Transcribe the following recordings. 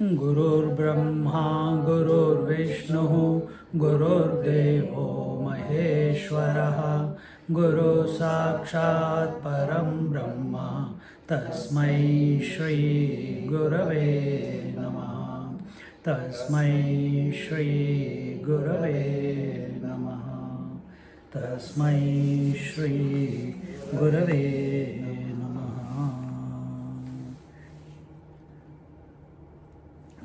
Gurur Brahma, Gurur Vishnu, Gurur Devo Maheshwaraha, Guru Sakshat Param Brahma, Tasmai Shri Gurave Namaha, Tasmai Shri Gurave Namaha, Tasmai Shri Gurave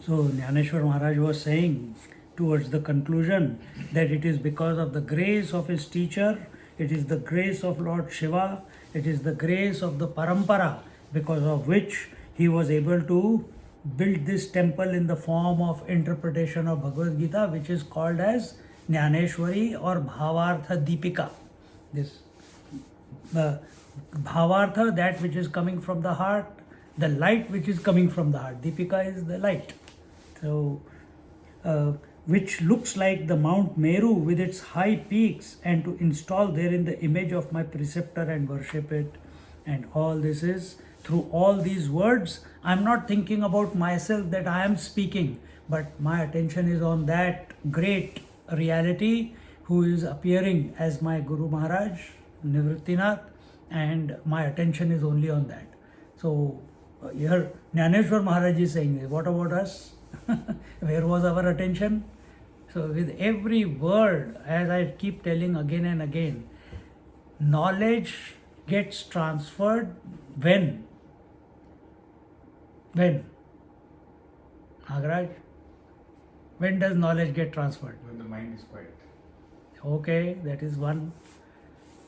So Dnyaneshwari Maharaj was saying towards the conclusion that it is because of the grace of his teacher, it is the grace of Lord Shiva, it is the grace of the Parampara, because of which he was able to build this temple in the form of interpretation of Bhagavad Gita, which is called as Dnyaneshwari or Bhavartha Deepika. This Bhavartha, that which is coming from the heart, the light which is coming from the heart. Deepika is the light. So, which looks like the Mount Meru with its high peaks, and to install therein the image of my preceptor and worship it. And all this is through all these words. I'm not thinking about myself that I am speaking, but my attention is on that great reality who is appearing as my Guru Maharaj, Nivrittinath, and my attention is only on that. So here Dnyaneshwari Maharaj is saying, what about us? Where was our attention? So with every word, as I keep telling again and again, knowledge gets transferred when? Nagaraj? When does knowledge get transferred? When the mind is quiet. Okay, that is one.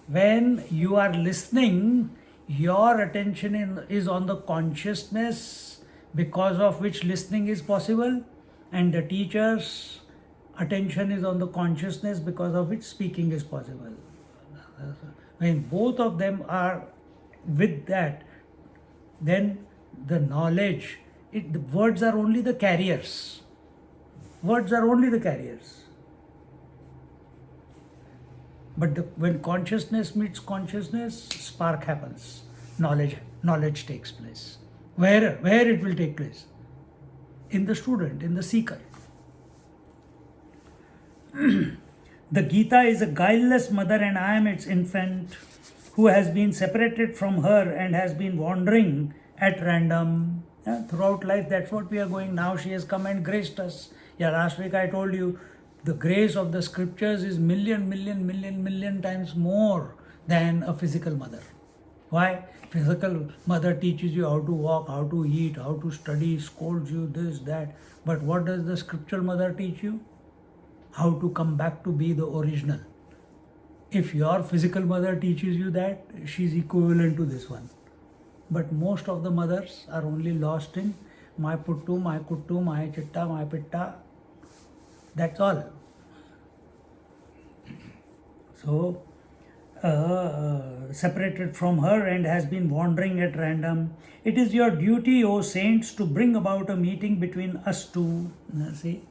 When you are listening, your attention is on the consciousness because of which listening is possible, and the teacher's attention is on the consciousness because of which speaking is possible. When both of them are with that, then the knowledge, the words are only the carriers. Words are only the carriers. But when consciousness meets consciousness, spark happens. Knowledge takes place. Where it will take place? In the student, in the seeker. The Gita is a guileless mother, and I am its infant who has been separated from her and has been wandering at random. Throughout life, that's what we are going. Now she has come and graced us. Last week I told you, the grace of the scriptures is million times more than a physical mother. Why? Physical mother teaches you how to walk, how to eat, how to study, scolds you, this, that. But what does the scriptural mother teach you? How to come back to be the original. If your physical mother teaches you that, she's equivalent to this one. But most of the mothers are only lost in my puttu, my kuttu, my chitta, my pitta. That's all. So, separated from her and has been wandering at random. It is your duty, O saints, to bring about a meeting between us two. See?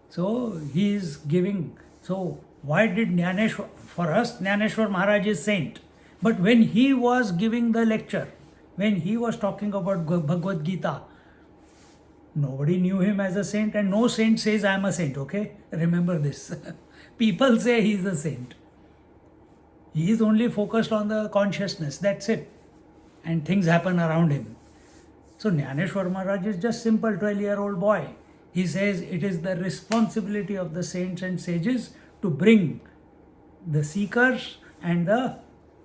So he is giving. So why did Dnyaneshwar? For us, Dnyaneshwar Maharaj is saint. But when he was giving the lecture, when he was talking about Bhagavad Gita, nobody knew him as a saint, and no saint says I am a saint, okay? Remember this. People say he is a saint. He is only focused on the consciousness, that's it. And things happen around him. So Dnyaneshwar Maharaj is just simple 12-year-old boy. He says it is the responsibility of the saints and sages to bring the seekers and the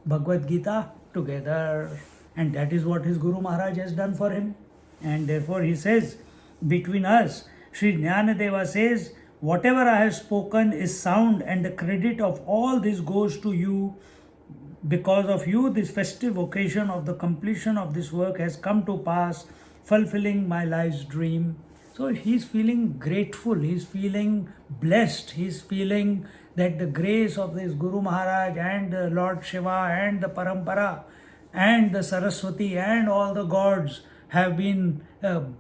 Bhagavad Gita together. And that is what his Guru Maharaj has done for him. And therefore he says, between us, Sri Jnanadeva says, whatever I have spoken is sound, and the credit of all this goes to you. Because of you, this festive occasion of the completion of this work has come to pass, fulfilling my life's dream. So he's feeling grateful, he's feeling blessed, he's feeling that the grace of this Guru Maharaj and the Lord Shiva and the Parampara and the Saraswati and all the gods have been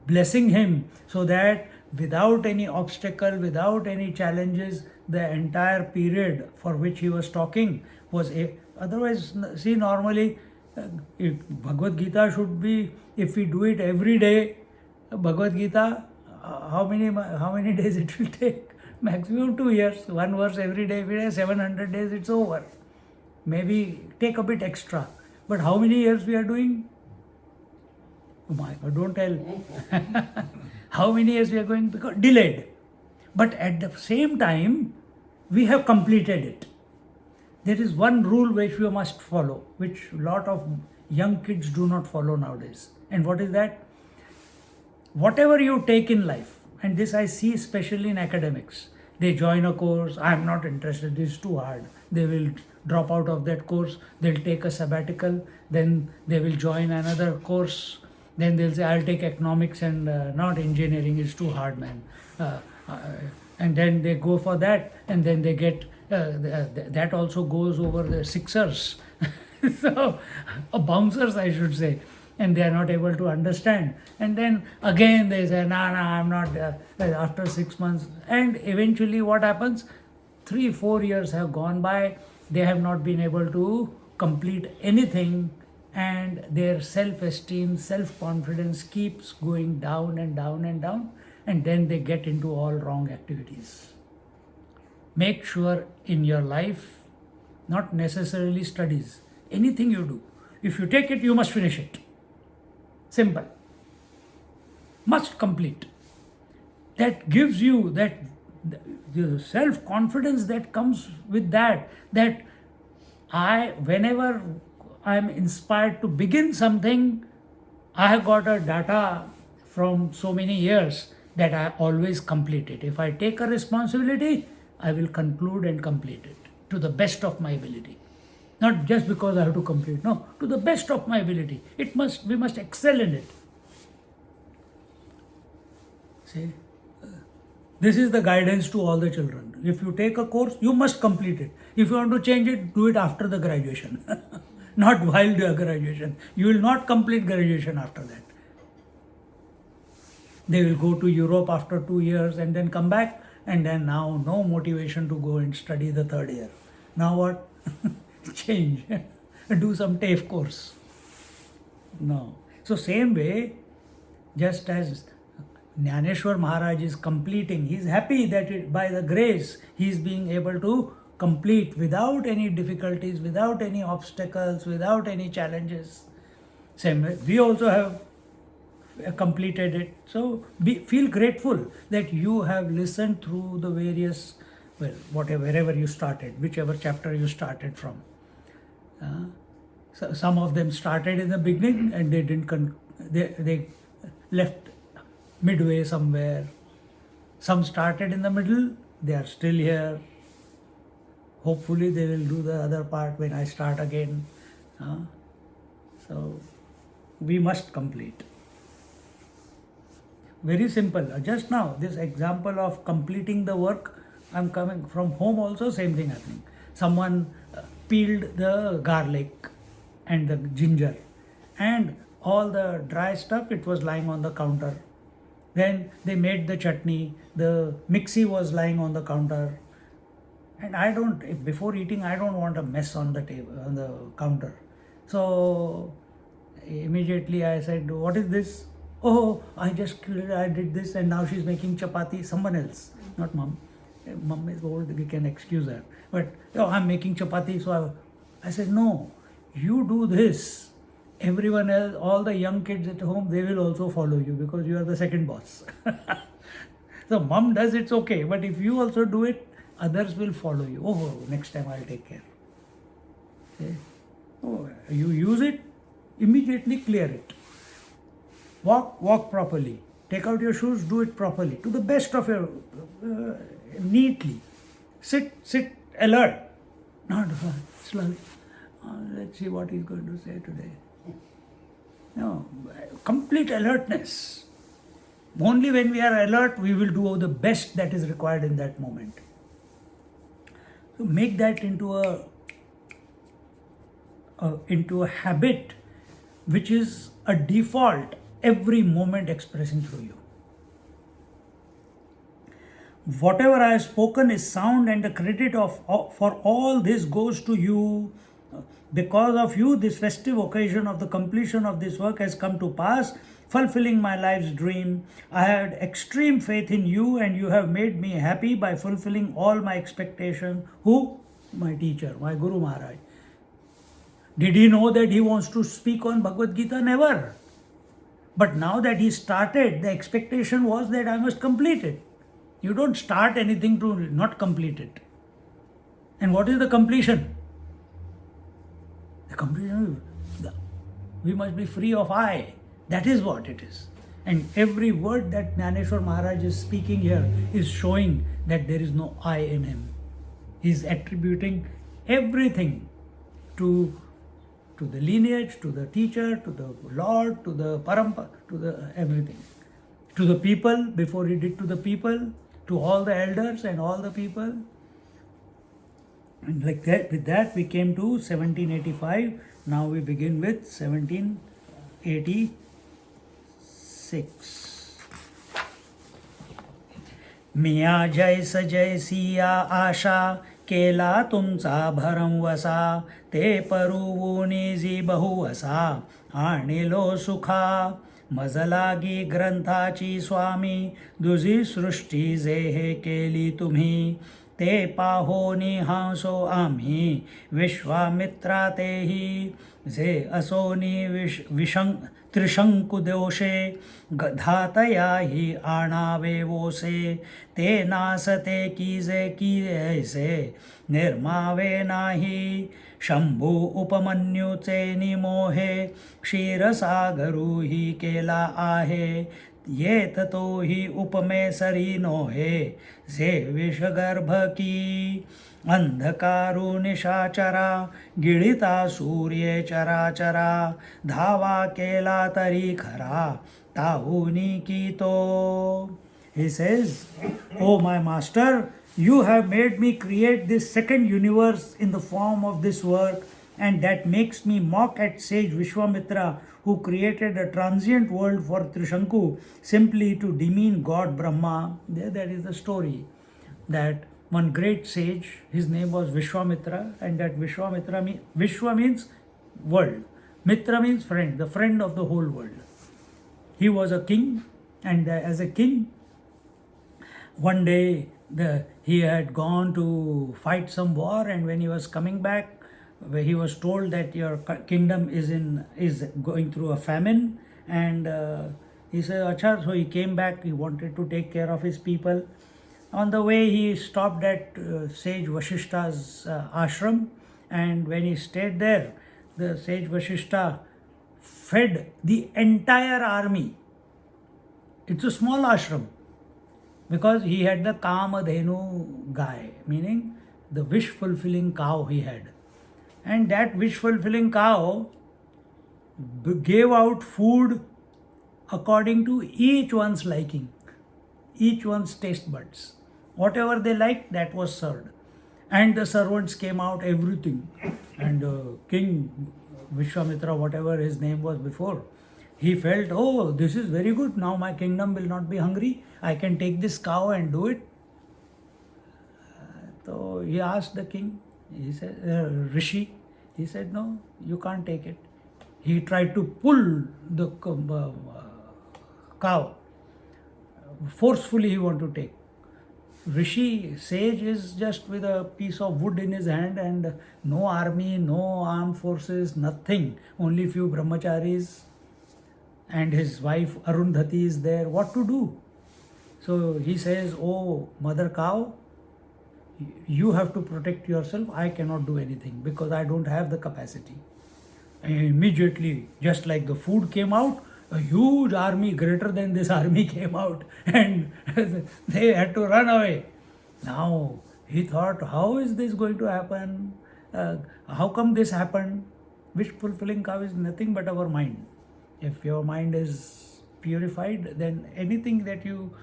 blessing him, so that without any obstacle, without any challenges, the entire period for which he was talking was otherwise, see, normally if Bhagavad Gita should be, if we do it every day, Bhagavad Gita, how many days it will take? Maximum 2 years. One verse every day. If it has 700 days, it's over. Maybe take a bit extra. But how many years we are doing? Oh my God, don't tell. How many years we are going? Because delayed. But at the same time, we have completed it. There is one rule which we must follow, which a lot of young kids do not follow nowadays. And what is that? Whatever you take in life, and this I see especially in academics, they join a course, I am not interested, this is too hard. They will drop out of that course, they'll take a sabbatical, then they will join another course, then they'll say, I'll take economics and not engineering, it's too hard, man. And then they go for that, and then they get, that also goes over the sixers, so, or bouncers I should say. And they are not able to understand. And then again they say, I'm not, after 6 months. And eventually what happens? 3-4 years have gone by, they have not been able to complete anything, and their self-esteem, self-confidence keeps going down and down and down, and then they get into all wrong activities. Make sure in your life, not necessarily studies, anything you do, if you take it, you must finish it. Simple. Must complete. That gives you that the self-confidence that comes with that whenever I am inspired to begin something, I have got a data from so many years that I always complete it. If I take a responsibility, I will conclude and complete it to the best of my ability. Not just because I have to complete, no, to the best of my ability. We must excel in it. See, this is the guidance to all the children. If you take a course, you must complete it. If you want to change it, do it after the graduation, not while the graduation. You will not complete graduation after that. They will go to Europe after 2 years and then come back, and then now no motivation to go and study the third year. Now what? Change, do some TAFE course. No. So same way, just as Dnyaneshwari Maharaj is completing, he is happy that by the grace he is being able to complete without any difficulties, without any obstacles, without any challenges. Same way, we also have completed it. So feel grateful that you have listened through the various, wherever you started, whichever chapter you started from. So some of them started in the beginning and they didn't. They left midway somewhere. Some started in the middle. They are still here. Hopefully they will do the other part when I start again. So we must complete. Very simple. Just now, this example of completing the work, I'm coming from home also, same thing happening. Someone peeled the garlic and the ginger, and all the dry stuff, it was lying on the counter. Then they made the chutney, the mixie was lying on the counter. And before eating, I don't want a mess on the table, on the counter. So immediately I said, what is this? Oh, I did this, and now she's making chapati. Someone else, not mom. Mom is old, we can excuse her. But I'm making chapati, so I said, no, you do this. Everyone else, all the young kids at home, they will also follow you because you are the second boss. So mom does, it's okay. But if you also do it, others will follow you. Oh, next time I'll take care. Okay. Oh, you use it, immediately clear it. Walk properly. Take out your shoes, do it properly. To the best of your, neatly. Sit alert. Not slowly. Let's see what he's going to say today. No, complete alertness. Only when we are alert, we will do the best that is required in that moment. So make that into a habit, which is a default, every moment expressing through you. Whatever I have spoken is sound, and the credit for all this goes to you. Because of you, this festive occasion of the completion of this work has come to pass, fulfilling my life's dream. I had extreme faith in you, and you have made me happy by fulfilling all my expectations. Who? My teacher, my Guru Maharaj. Did he know that he wants to speak on Bhagavad Gita? Never. But now that he started, the expectation was that I must complete it. You don't start anything to not complete it. And what is the completion? The completion is we must be free of I. That is what it is. And every word that Dnyaneshwari Maharaj is speaking here is showing that there is no I in him. He is attributing everything to the lineage, to the teacher, to the Lord, to the Parampara, to the everything. To the people, before he did to the people, to all the elders and all the people. And like that, with that we came to 1785. Now we begin with 1786. मिया जैस जैसिया आशा केला तुमचा भरम वसा ते परुवूनी जी बहुवसा आणिलो सुखा मज लागी ग्रंथाची स्वामी दुजी सृष्टी जे हे केली तुम्ही ते पाहोनी हांसो आम्ही विश्वामित्रा तेही जे असोनी त्रिशंकु दोषे धातया ही आणावे वोसे ते नासते कीजे की ऐसे निर्मावे नाही शंभू उपमन्यूचे निमोहे क्षीरसागरू ही केला आहे येत तो ही उपमे सरी नोहे जे विषगर्भ की अंधकारू निशाचरा गिळिता सूर्ये चराचरा धावा केला तरी खरा ताहुनी की तो. He says, "Oh my master, you have made me create this second universe in the form of this work, and that makes me mock at sage Vishwamitra, who created a transient world for Trishanku simply to demean God Brahma." That is the story, that one great sage, his name was Vishwamitra, and that Vishwa means world, Mitra means friend, the friend of the whole world. He was a king, and as a king, one day he had gone to fight some war, and when he was coming back, he was told that your kingdom is going through a famine, and he said, "Acha." So he came back. He wanted to take care of his people. On the way, he stopped at sage Vashishta's ashram, and when he stayed there, the sage Vashishta fed the entire army. It's a small ashram, because he had the Kamadhenu guy, meaning the wish-fulfilling cow he had. And that wish-fulfilling cow gave out food according to each one's liking, each one's taste buds. Whatever they liked, that was served. And the servants came out, everything. And King Vishwamitra, whatever his name was before, he felt, "Oh, this is very good. Now my kingdom will not be hungry. I can take this cow and do it." So he asked the king, he said, Rishi, he said, "No, you can't take it." He tried to pull the cow. Forcefully he wanted to take. Rishi, sage, is just with a piece of wood in his hand, and no army, no armed forces, nothing. Only few brahmacharis, and his wife Arundhati is there. What to do? So he says, "Oh, mother cow, you have to protect yourself. I cannot do anything because I don't have the capacity." And immediately, just like the food came out, a huge army greater than this army came out, and they had to run away. Now he thought, how is this going to happen? How come this happened? Wish fulfilling cow is nothing but our mind. If your mind is purified, then anything that you...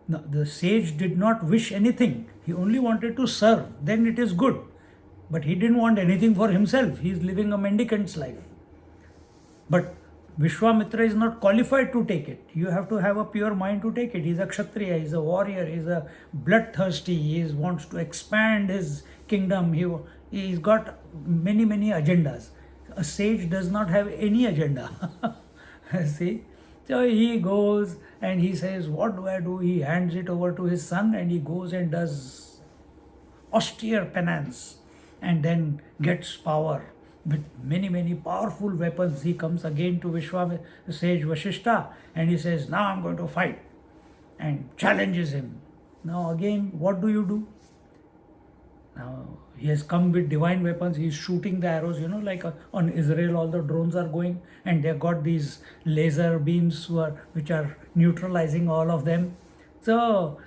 No, the sage did not wish anything. He only wanted to serve. Then it is good. But he didn't want anything for himself. He is living a mendicant's life. But Vishwamitra is not qualified to take it. You have to have a pure mind to take it. He's a Kshatriya, he's a warrior, he's a bloodthirsty, he wants to expand his kingdom. He's got many agendas. A sage does not have any agenda. See? So he goes and he says, what do I do? He hands it over to his son and he goes and does austere penance and then gets power. With many powerful weapons, he comes again to sage Vashishta and he says, now I'm going to fight, and challenges him. Now again, what do you do? Now he has come with divine weapons, he's shooting the arrows, like on Israel all the drones are going and they've got these laser beams which are neutralizing all of them. So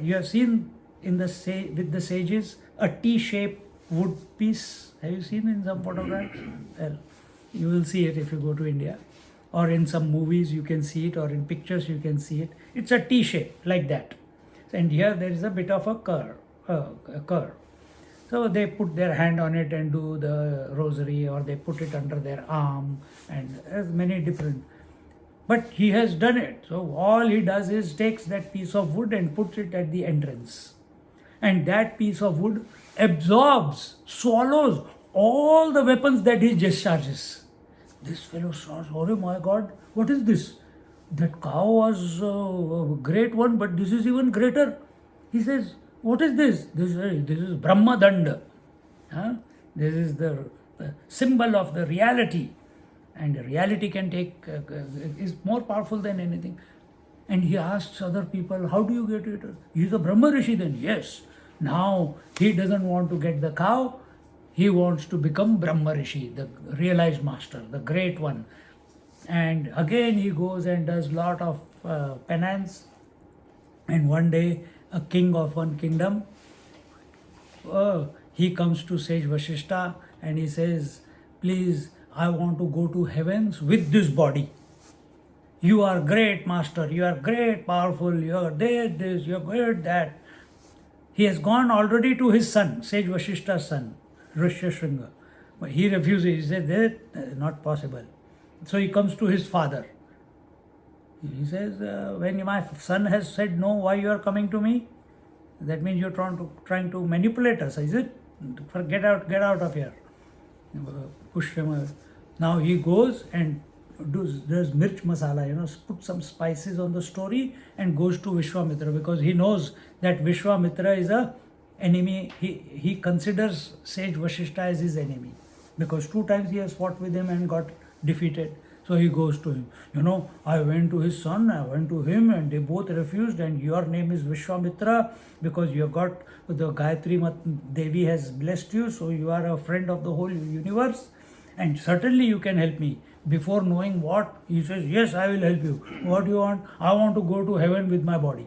you have seen with the sages a T-shaped wood piece. Have you seen in some photographs? Well, you will see it if you go to India, or in some movies you can see it, or in pictures you can see it. It's a T shape like that, and here there is a bit of a curve. So they put their hand on it and do the rosary, or they put it under their arm, and there's many different. But he has done it. So all he does is takes that piece of wood and puts it at the entrance, and that piece of wood absorbs, swallows all the weapons that he discharges. This fellow starts, oh my God, what is this? That cow was a great one, but this is even greater. He says, what is this? This is Brahma Danda. This is the symbol of the reality. And the reality can is more powerful than anything. And he asks other people, how do you get it? He's a Brahma Rishi then. Yes. Now he doesn't want to get the cow, he wants to become Brahma Rishi, the realized master, the great one. And again he goes and does lot of penance. And one day a king of one kingdom, he comes to sage Vashishta and he says, please, I want to go to heavens with this body. You are great master, you are great powerful, you are this, you are great that. He has gone already to his son, sage Vashishta's son, Rishyashringa. But he refuses. He says, not possible. So he comes to his father. He says, when my son has said no, why you are coming to me? That means you're trying to manipulate us, is it? Get out of here. Push him out. Now he goes and does mirch masala, put some spices on the story and goes to Vishwamitra, because he knows that Vishwamitra is a enemy. He considers sage Vashishta as his enemy, because 2 times he has fought with him and got defeated. So he goes to him. I went to his son, I went to him, and they both refused, and your name is Vishwamitra because you have got the Gayatri Devi has blessed you, so you are a friend of the whole universe, and certainly you can help me. Before knowing what, he says, yes, I will help you. What do you want? I want to go to heaven with my body.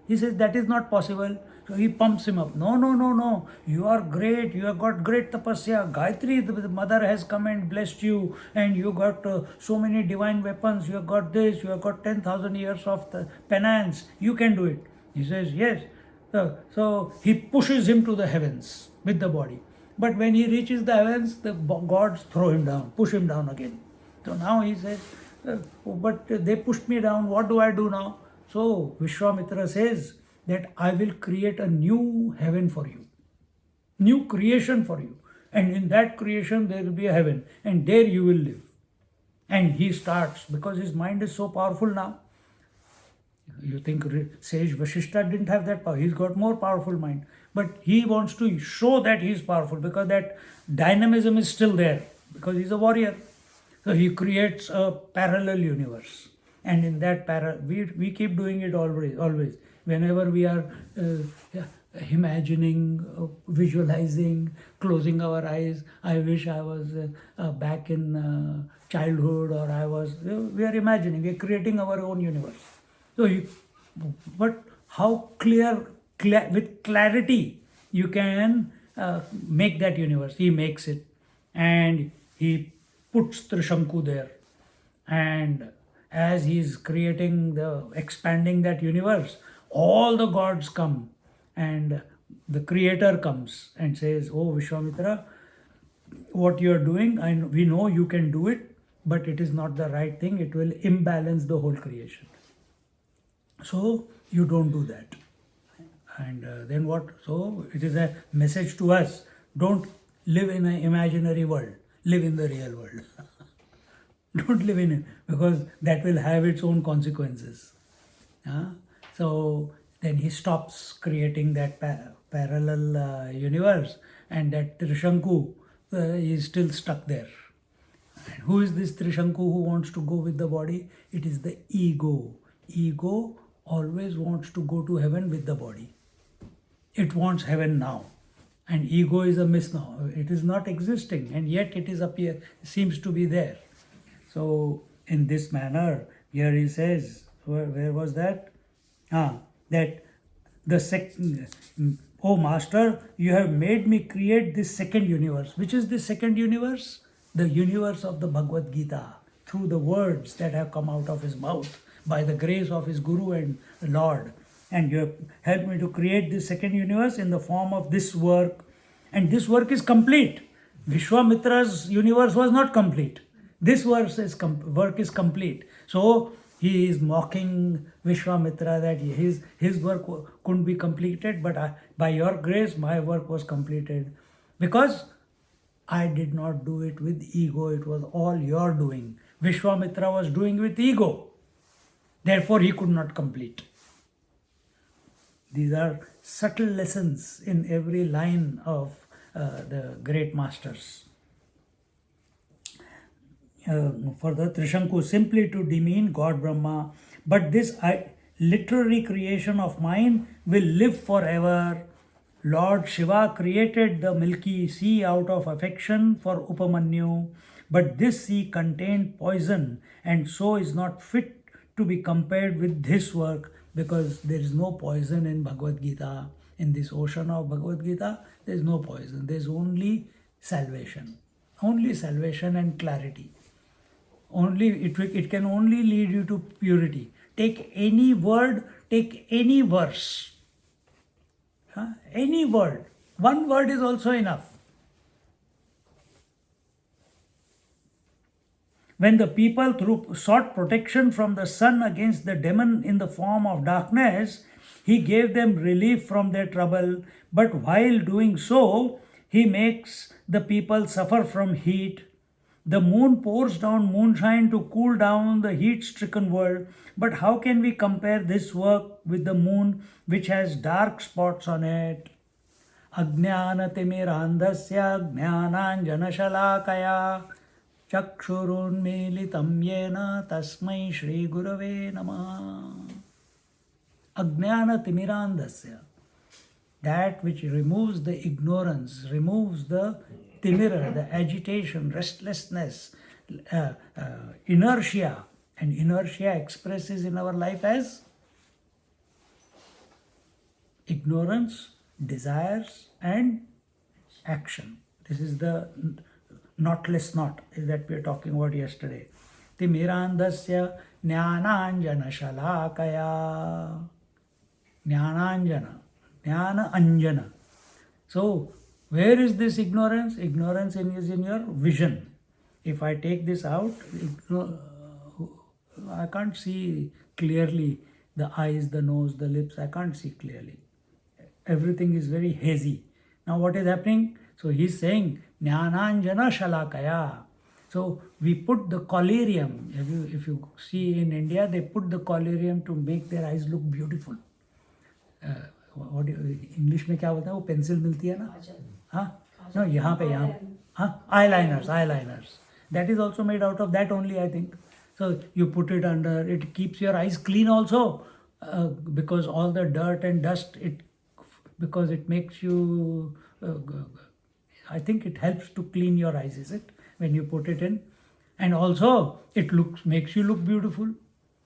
He says, that is not possible. So he pumps him up. No. You are great. You have got great tapasya. Gayatri, the mother, has come and blessed you. And you got so many divine weapons. You have got this. You have got 10,000 years of the penance. You can do it. He says, yes. So he pushes him to the heavens with the body. But when he reaches the heavens, the gods throw him down, push him down again. So now he says, but they pushed me down, what do I do now? So Vishwamitra says that I will create a new heaven for you, new creation for you. And in that creation there will be a heaven, and there you will live. And he starts, because his mind is so powerful now. You think sage Vashishta didn't have that power. He's got more powerful mind. But he wants to show that he's powerful, because that dynamism is still there, because he's a warrior. So he creates a parallel universe. And in that we keep doing it always. Whenever we are imagining, visualizing, closing our eyes, I wish I was back in childhood, or we are imagining, we are creating our own universe. So, but how with clarity you can make that universe. He makes it, and he puts Trishanku there, and as he is expanding that universe, all the gods come, and the creator comes and says, "Oh Vishwamitra, what you are doing, and we know you can do it, but it is not the right thing. It will imbalance the whole creation. So you don't do that." And then what? So it is a message to us: don't live in an imaginary world. Live in the real world. Don't live in it, because that will have its own consequences. So then he stops creating that parallel universe, and that Trishanku is still stuck there. And who is this Trishanku who wants to go with the body? It is the ego. Ego always wants to go to heaven with the body. It wants heaven now. And ego is a misnomer. It is not existing, and yet it is seems to be there. So in this manner, here he says, where was that? That the second, "Oh Master, you have made me create this second universe." Which is the second universe? The universe of the Bhagavad Gita, through the words that have come out of his mouth by the grace of his Guru and Lord. And you have helped me to create this second universe in the form of this work. And this work is complete. Vishwamitra's universe was not complete. This work is complete. So he is mocking Vishwamitra that his work couldn't be completed, but by your grace my work was completed. Because I did not do it with ego, it was all your doing. Vishwamitra was doing with ego. Therefore he could not complete. These are subtle lessons in every line of the great masters. For the Trishanku, simply to demean God Brahma, but this literary creation of mine will live forever. Lord Shiva created the milky sea out of affection for Upamanyu, but this sea contained poison and so is not fit to be compared with this work, because there is no poison in Bhagavad Gita. In this ocean of Bhagavad Gita, there is no poison. There is only salvation. Only salvation and clarity. It can only lead you to purity. Take any word, take any verse. Any word. One word is also enough. When the people sought protection from the sun against the demon in the form of darkness, he gave them relief from their trouble. But while doing so, he makes the people suffer from heat. The moon pours down moonshine to cool down the heat-stricken world. But how can we compare this work with the moon, which has dark spots on it? Ajnanatimirandhasya jnananjanashalakaya chakshurunmilitam yena tasmai shri gurave namah. Ajnanatimirandhasya, that which removes the ignorance, removes the timira, the agitation, restlessness, inertia. And inertia expresses in our life as ignorance, desires, and action. This is the knotless knot that we were talking about yesterday. Timirandhasya jnananjana shalakaya. Jnananjana, jnana anjana. So, where is this ignorance? Ignorance is in your vision. If I take this out, I can't see clearly the eyes, the nose, the lips. I can't see clearly. Everything is very hazy. Now what is happening? So he's saying, Jnananjana shalakaya. So we put the collyrium. If you see in India, they put the collyrium to make their eyes look beautiful. English में क्या बोलते हैं वो pencil मिलती है ना no यहाँ पे eyeliners that is also made out of that only, I think. So you put it under, it keeps your eyes clean also, because all the dirt and dust, because it makes you I think it helps to clean your eyes, is it, when you put it in? And also it makes you look beautiful.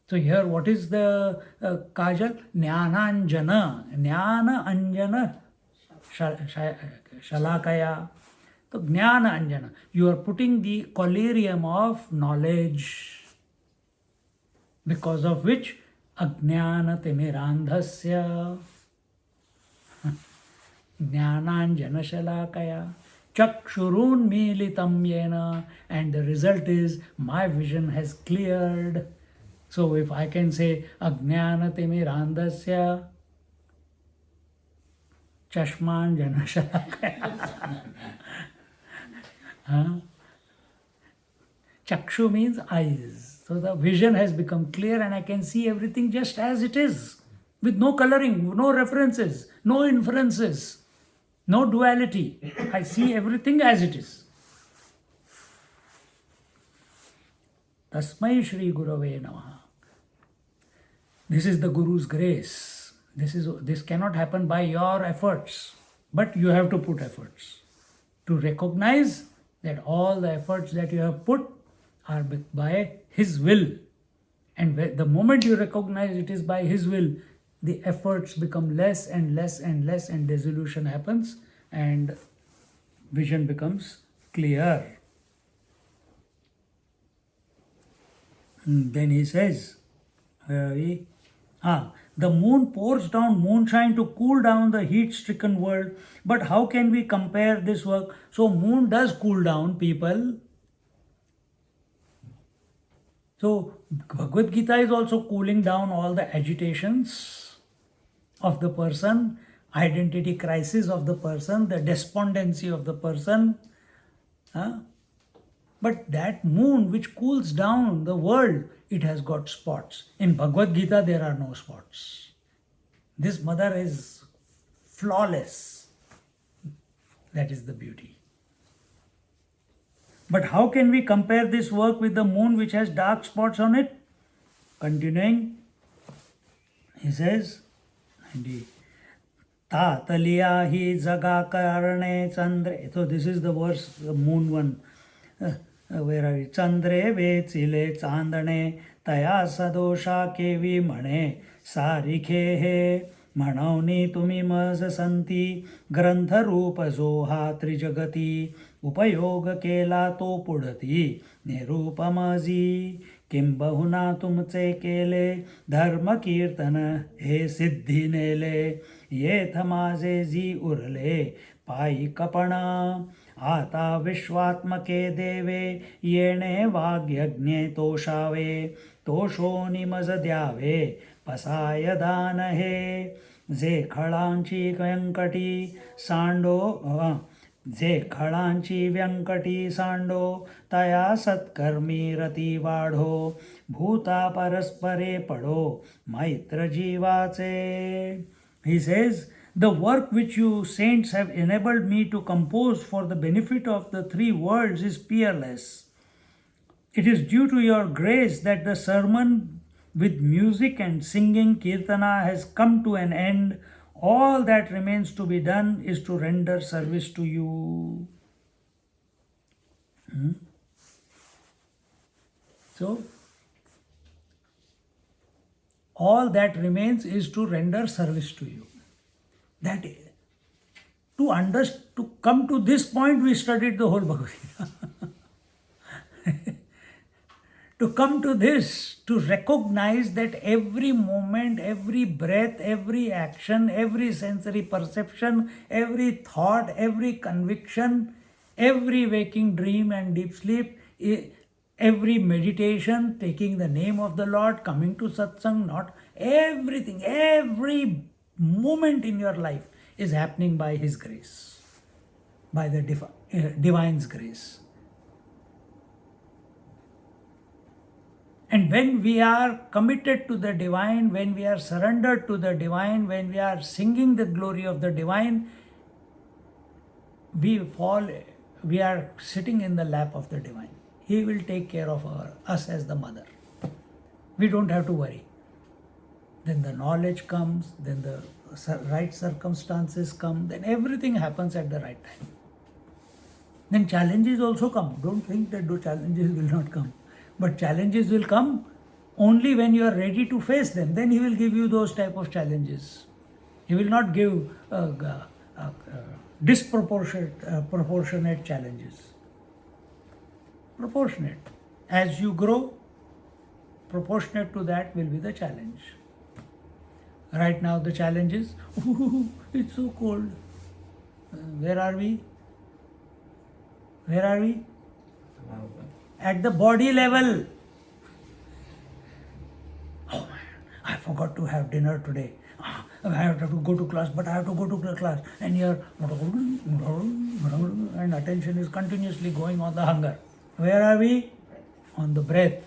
So here, what is the kajal? Jnananjana. Jnana anjana shalakaya. So jnana anjana. You are putting the collyrium of knowledge. because of which Ajnanatimirandhasya Jnananjanashalakaya Chakshurunmilitam yena, and the result is my vision has cleared. So if I can say Ajnanatimirandhasya Chashman Janashalakaya. Chakshu means eyes. So the vision has become clear and I can see everything just as it is, with no coloring, no references, no inferences, no duality. I see everything as it is. Tasmai Shri Gurave Namaha. This is the Guru's grace. This cannot happen by your efforts, but you have to put efforts to recognize that all the efforts that you have put are by His will. And the moment you recognize it is by His will, the efforts become less and less and less, and dissolution happens and vision becomes clear. Then he says, the moon pours down moonshine to cool down the heat-stricken world. But how can we compare this work? So moon does cool down people. So Bhagavad Gita is also cooling down all the agitations of the person, identity crisis of the person, the despondency of the person. But that moon which cools down the world, it has got spots. In Bhagavad Gita, there are no spots. This mother is flawless. That is the beauty. But how can we compare this work with the moon which has dark spots on it? Continuing, he says, Tataliya hi jaga karane chandre. So this is the verse, the moon one. Where are we? Chandre vechile chandane taya sadosha kevi mane sarikhe he manauni tumimaz santi grantha rupa zoha trijagati upayog kela to pudati nirupamazi kim bahuna tumche kele dharma kirtana he siddhi nele ye thamaze ji urle pai kapana आता विश्वात्मके देवे येणे वाग्यज्ञे तोषावे तोषो निमजद्यावे पसाय दानहे जे खळांची व्यंकटी सांडो जे खळांची व्यंकटी सांडो तया सत्कर्मी रती वाढो भूता परस्परे पडो मैत्र जीवाचे. He says, the work which you saints have enabled me to compose for the benefit of the three worlds is peerless. It is due to your grace that the sermon with music and singing Kirtana has come to an end. All that remains to be done is to render service to you. So, all that remains is to render service to you. That to come to this point, we studied the whole Bhagavad Gita. To come to this, to recognize that every moment, every breath, every action, every sensory perception, every thought, every conviction, every waking dream and deep sleep, every meditation, taking the name of the Lord, coming to satsang, not everything, every moment in your life is happening by His grace, by the Divine's grace. And when we are committed to the Divine, when we are surrendered to the Divine, when we are singing the glory of the Divine, we are sitting in the lap of the Divine. He will take care of us as the mother. We don't have to worry. Then the knowledge comes, then the right circumstances come, then everything happens at the right time. Then challenges also come. Don't think that those challenges will not come. But challenges will come only when you are ready to face them. Then He will give you those type of challenges. He will not give proportionate challenges. Proportionate. As you grow, proportionate to that will be the challenge. Right now the challenge is, it's so cold. Where are we? Where are we? At the body level. Oh man, I forgot to have dinner today. I have to go to class, but I have to go to the class. And your and attention is continuously going on the hunger. Where are we? On the breath.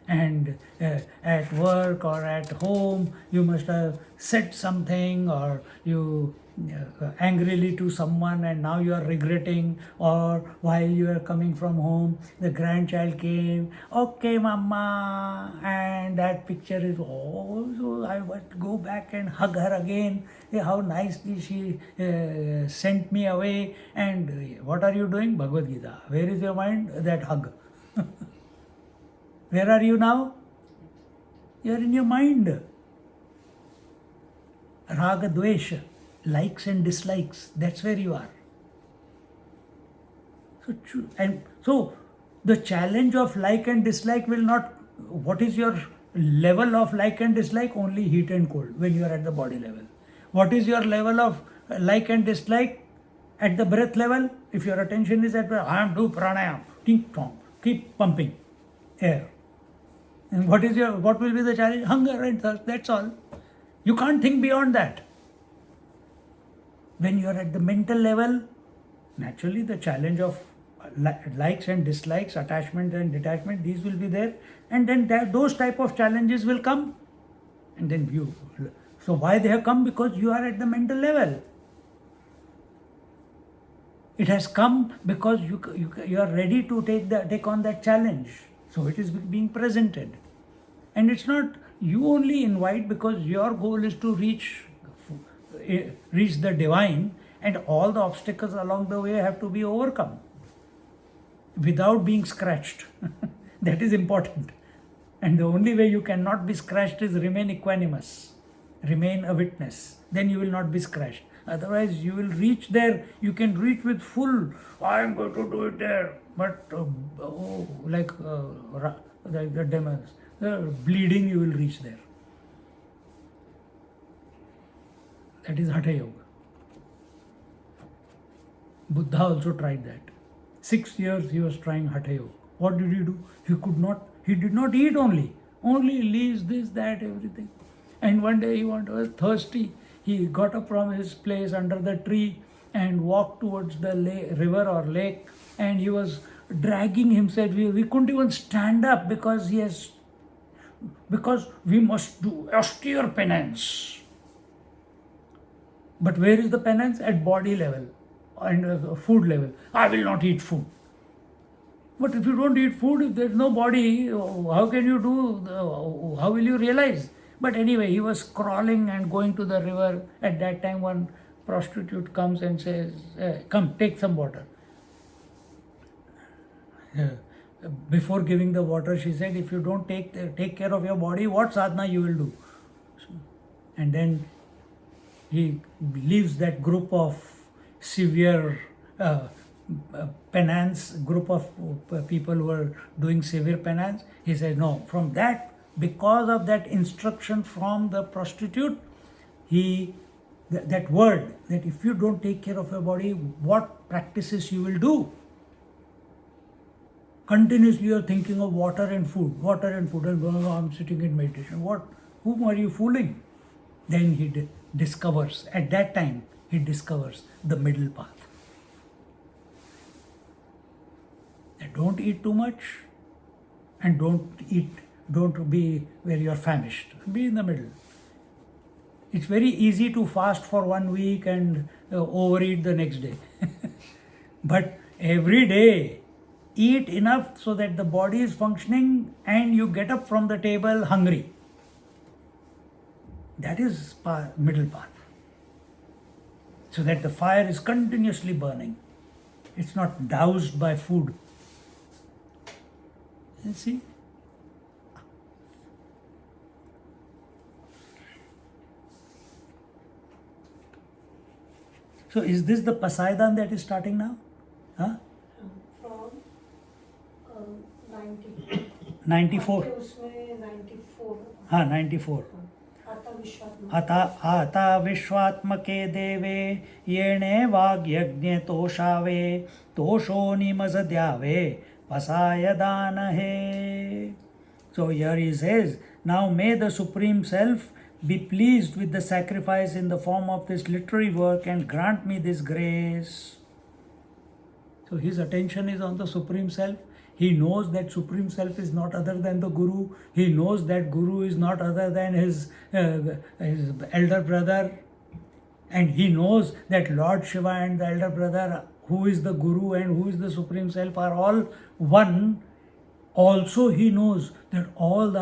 And at work or at home, you must have said something, or you angrily to someone and now you are regretting, or while you are coming from home, the grandchild came, okay mama, and that picture is, oh, so I want to go back and hug her again. How nicely she sent me away. And what are you doing? Bhagavad Gita. Where is your mind? That hug. Where are you now? You are in your mind. Raga Dvesha, likes and dislikes, that's where you are. So the challenge of like and dislike will not, what is your level of like and dislike? Only heat and cold when you are at the body level. What is your level of like and dislike at the breath level? If your attention is at, I am do pranayam, think tom, keep pumping air. And what will be the challenge? Hunger and thirst, that's all. You can't think beyond that. When you are at the mental level, naturally the challenge of likes and dislikes, attachment and detachment, these will be there. And then those type of challenges will come. And then so why they have come? Because you are at the mental level. It has come because you are ready to take on that challenge. So it is being presented. And it's not you only invite, because your goal is to reach the divine, and all the obstacles along the way have to be overcome without being scratched. That is important. And the only way you cannot be scratched is remain equanimous, remain a witness. Then you will not be scratched. Otherwise you will reach there, you can reach with full, I am going to do it there. But like the demons, bleeding, you will reach there. That is Hatha Yoga. Buddha also tried that. 6 years he was trying Hatha Yoga. What did he do? He did not eat only leaves, this, that, everything. And one day he was thirsty. He got up from his place under the tree and walked towards the river or lake, and he was dragging himself. We couldn't even stand up because we must do austere penance. But where is the penance? At body level and food level. I will not eat food. But if you don't eat food, if there is no body, how can you do, how will you realize? But anyway, he was crawling and going to the river. At that time, one prostitute comes and says, come, take some water. Before giving the water, she said, if you don't take care of your body, what sadhana you will do? And then he leaves that group of severe penance, group of people who are doing severe penance. He said, no, from that, because of that instruction from the prostitute, that word, that if you don't take care of your body, what practices you will do? Continuously you are thinking of water and food, and going, I'm sitting in meditation. Whom are you fooling? Then he discovers, at that time, he discovers the middle path. Don't eat too much, and don't be where you are famished. Be in the middle. It's very easy to fast for 1 week and overeat the next day. But every day, eat enough so that the body is functioning and you get up from the table hungry. That is middle path. So that the fire is continuously burning. It's not doused by food. You see? So is this the Pasaidan that is starting now? Huh? From 94. उसमें 94 हाँ 94. आता विश्वात्मा आता विश्वात्मके देवे येणे वाग्यज्ञे तोषावे तोषो निमजद्यावे पसाय दानहे. So here he says, now may the Supreme Self be pleased with the sacrifice in the form of this literary work and grant me this grace. So his attention is on the Supreme Self. He knows that Supreme Self is not other than the Guru. He knows that Guru is not other than his elder brother. And he knows that Lord Shiva and the elder brother, who is the Guru and who is the Supreme Self, are all one. Also he knows that all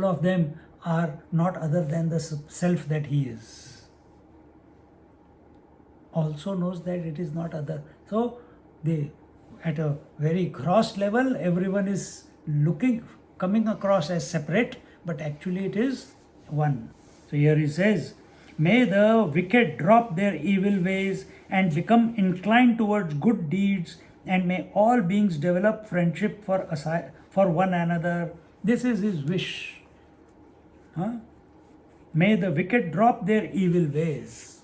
of them are not other than the self that he is. Also knows that it is not other. So they, at a very gross level, everyone is coming across as separate, but actually it is one. So here he says, may the wicked drop their evil ways and become inclined towards good deeds, and may all beings develop friendship for one another. This is his wish. May the wicked drop their evil ways.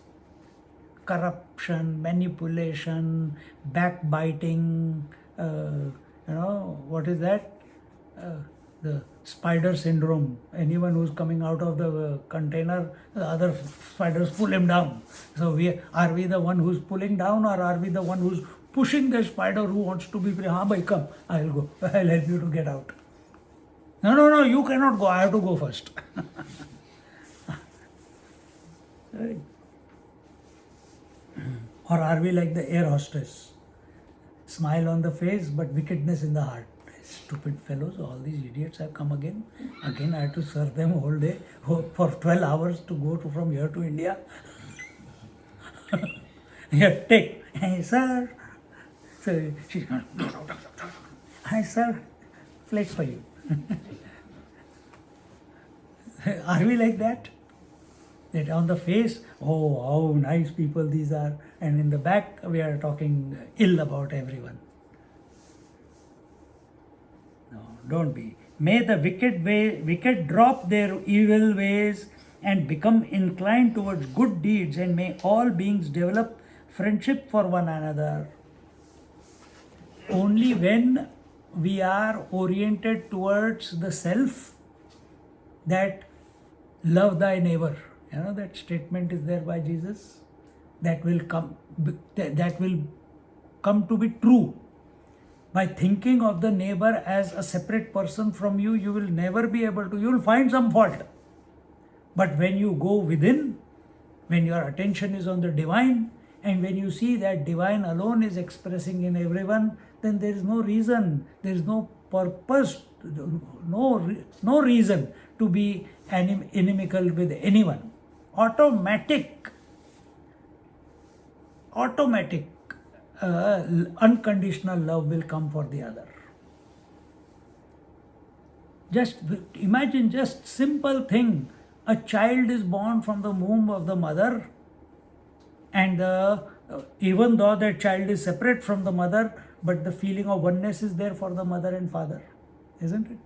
Corruption, manipulation, backbiting, what is that? The spider syndrome. Anyone who's coming out of the container, the other spiders pull him down. So are we the one who's pulling down, or are we the one who's pushing the spider who wants to be free? Haan bhai, come, I'll go. I'll help you to get out. No, you cannot go. I have to go first. Right. Or are we like the air hostess? Smile on the face, but wickedness in the heart. Stupid fellows, all these idiots have come again. Again, I have to serve them whole day for 12 hours to go from here to India. Here, take. Hey, sir. So she's going, hi, sir. Flex for you. Are we like that? That on the face, oh, how nice people these are, and in the back we are talking ill about everyone. No, don't be. May the wicked drop their evil ways and become inclined towards good deeds, and may all beings develop friendship for one another. Only when we are oriented towards the self, that love thy neighbor. You know that statement is there by Jesus. That will come to be true. By thinking of the neighbor as a separate person from you, you will never be able to. You will find some fault. But when you go within, when your attention is on the divine, and when you see that divine alone is expressing in everyone, then there is no reason, there is no purpose, no reason to be inimical with anyone. Automatic, unconditional love will come for the other. Just imagine, just simple thing. A child is born from the womb of the mother, and even though that child is separate from the mother, but the feeling of oneness is there for the mother and father, isn't it?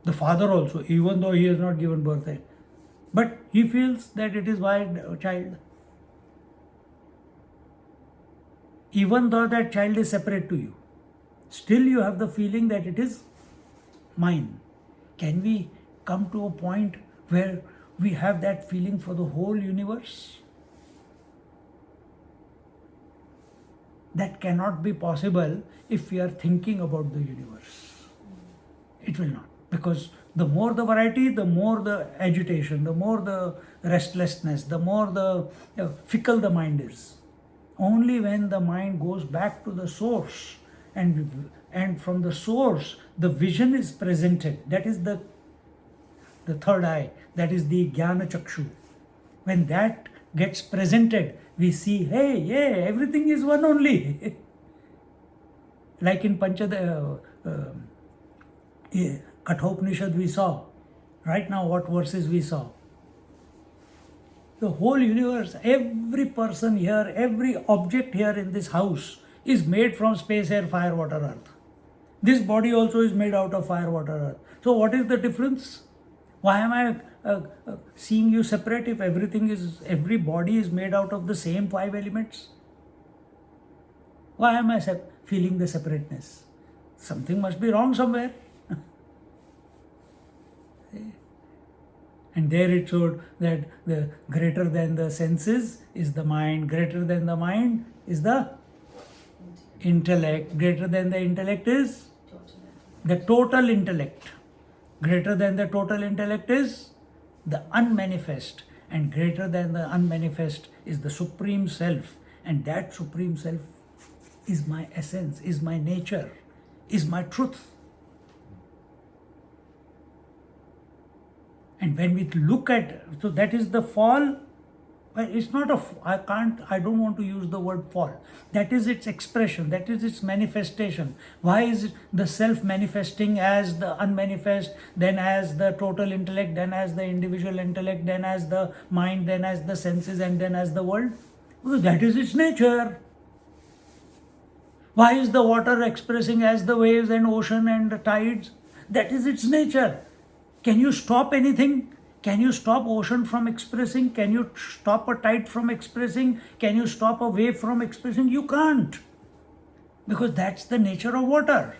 The father also, even though he has not given birth, but he feels that it is my child. Even though that child is separate to you, still you have the feeling that it is mine. Can we come to a point where we have that feeling for the whole universe? That cannot be possible if we are thinking about the universe. It will not. Because the more the variety, the more the agitation, the more the restlessness, the more the fickle the mind is. Only when the mind goes back to the source, and from the source the vision is presented, that is the third eye, that is the gyana chakshu. When that gets presented, we see, hey, yeah, everything is one only. Like in Kathopanishad we saw. Right now what verses we saw? The whole universe, every person here, every object here in this house is made from space, air, fire, water, earth. This body also is made out of fire, water, earth. So what is the difference? Why am I seeing you separate if every body is made out of the same 5 elements? Why am I feeling the separateness? Something must be wrong somewhere. And there it showed that the greater than the senses is the mind, greater than the mind is the intellect, greater than the intellect is the total intellect, greater than the total intellect is the unmanifest, and greater than the unmanifest is the Supreme Self, and that Supreme Self is my essence, is my nature, is my truth. And when we look at, so that is the fall. It's not I don't want to use the word fall. That is its expression, that is its manifestation. Why is the self manifesting as the unmanifest, then as the total intellect, then as the individual intellect, then as the mind, then as the senses, and then as the world? Because that is its nature. Why is the water expressing as the waves and ocean and the tides? That is its nature. Can you stop anything? Can you stop ocean from expressing? Can you stop a tide from expressing? Can you stop a wave from expressing? You can't. Because that's the nature of water.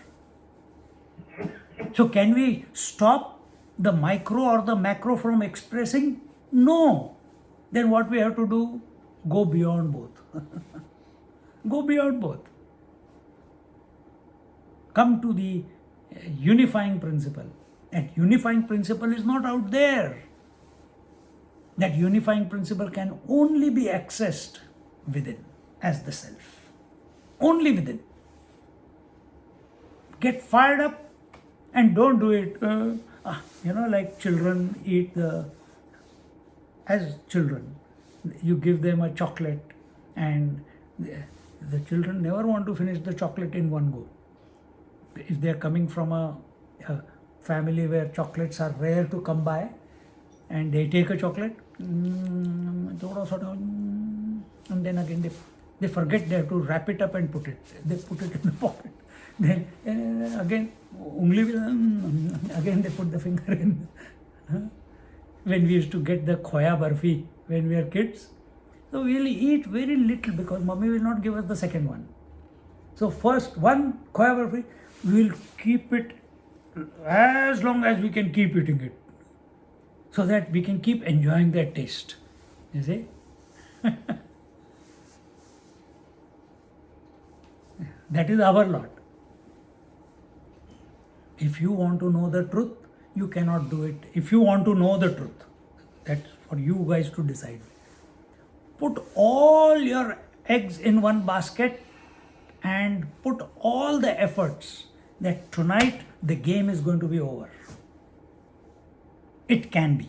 So can we stop the micro or the macro from expressing? No. Then what we have to do? Go beyond both. Go beyond both. Come to the unifying principle. That unifying principle is not out there. That unifying principle can only be accessed within as the self. Only within. Get fired up and don't do it. Like children eat as children, you give them a chocolate and the children never want to finish the chocolate in one go. If they are coming from a family where chocolates are rare to come by, and they take a chocolate, and then again they forget they have to wrap it up and put it. They put it in the pocket. Then again, again they put the finger in. When we used to get the khoya barfi when we were kids, so we will eat very little because mommy will not give us the second one. So first one khoya barfi, we will keep it as long as we can keep eating it, so that we can keep enjoying that taste. You see? That is our lot. If you want to know the truth, you cannot do it. If you want to know the truth, that's for you guys to decide. Put all your eggs in one basket and put all the efforts that tonight the game is going to be over. It can be.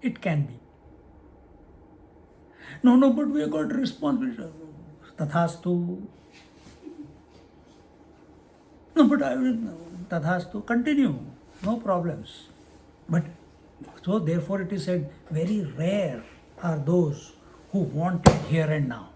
It can be. No, but we have got responsibility. Tathastu. No, but I will, Tathastu, continue. No problems. But so therefore it is said, very rare are those who want it here and now.